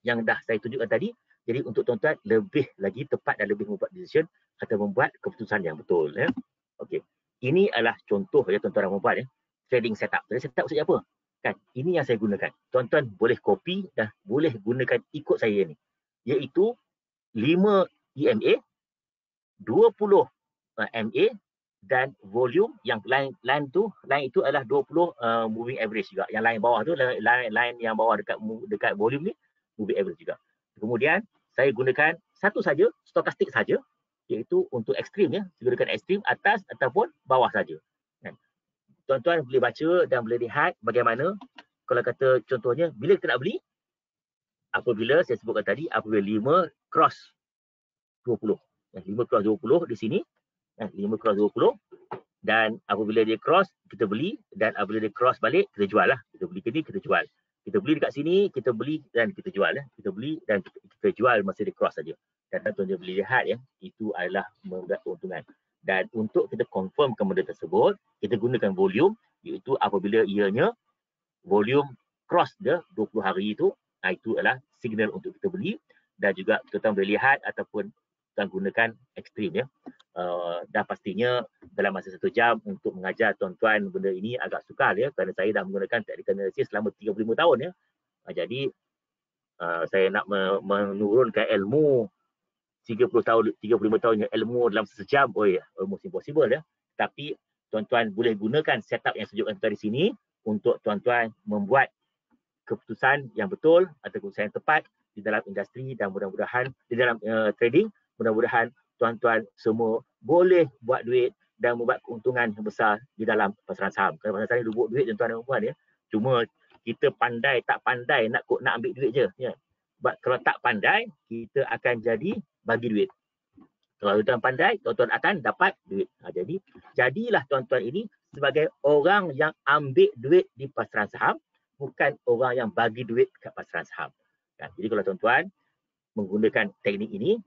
yang dah saya tunjukkan tadi. Jadi untuk tuan-tuan lebih lagi tepat dan lebih membuat decision atau membuat keputusan yang betul ya. Okey. Ini adalah contoh ya tuan-tuan dan puan ya. Trading setup. Trading setup maksudnya apa? Kan, ini yang saya gunakan. Tuan-tuan boleh copy dan boleh gunakan ikut saya ni. Iaitu 5 EMA, 20 MA dan volume. Yang line itu adalah 20 moving average juga. Yang line bawah tu line yang bawah dekat volume ni moving average juga. Kemudian saya gunakan satu saja, stokastik saja, iaitu untuk ekstrim ya. Saya gunakan ekstrim atas ataupun bawah saja. Kan? Tuan-tuan boleh baca dan boleh lihat bagaimana kalau kata contohnya bila kita nak beli, apabila saya sebutkan tadi, apabila 5 cross 20. 5 cross 20 di sini. 5 cross 20. Dan apabila dia cross, kita beli. Dan apabila dia cross balik, kita jual lah. Kita beli ke ni, kita jual. Kita beli dekat sini, kita beli dan kita jual. Kita beli dan kita jual masa dia cross saja. Dan tuan dia boleh lihat itu adalah membuat keuntungan. Dan untuk kita confirmkan benda tersebut, kita gunakan volume, iaitu apabila ianya volume cross dia 20 hari itu adalah signal untuk kita beli. Dan juga kita boleh lihat ataupun kita gunakan ekstrim dan pastinya dalam masa 1 jam untuk mengajar tuan-tuan benda ini agak sukar kerana saya dah menggunakan technical analysis selama 35 tahun jadi saya nak menurunkan ilmu 35 tahun ilmu dalam sejam, almost impossible tapi tuan-tuan boleh gunakan setup yang saya tunjukkan di sini untuk tuan-tuan membuat keputusan yang betul atau keputusan yang tepat di dalam industri dan mudah-mudahan di dalam trading, mudah-mudahan tuan-tuan semua boleh buat duit dan membuat keuntungan yang besar di dalam pasaran saham. Kerana pasaran saham buat duit tuan-tuan dan puan Cuma kita pandai tak pandai nak ambil duit je Sebab kalau tak pandai, kita akan jadi bagi duit. Kalau tuan pandai, tuan-tuan akan dapat duit. Jadi jadilah tuan-tuan ini sebagai orang yang ambil duit di pasaran saham, bukan orang yang bagi duit kat pasaran saham. Jadi kalau tuan-tuan menggunakan teknik ini,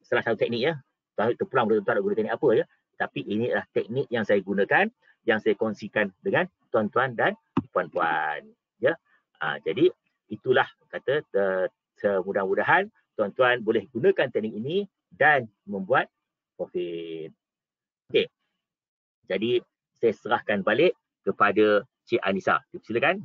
salah satu teknik terpulang tuan-tuan nak guna teknik apa tapi ini adalah teknik yang saya gunakan, yang saya kongsikan dengan tuan-tuan dan puan-puan. Jadi itulah kata mudah-mudahan tuan-tuan boleh gunakan teknik ini dan membuat profit. Okey. Jadi saya serahkan balik kepada Cik Anissa. Silakan.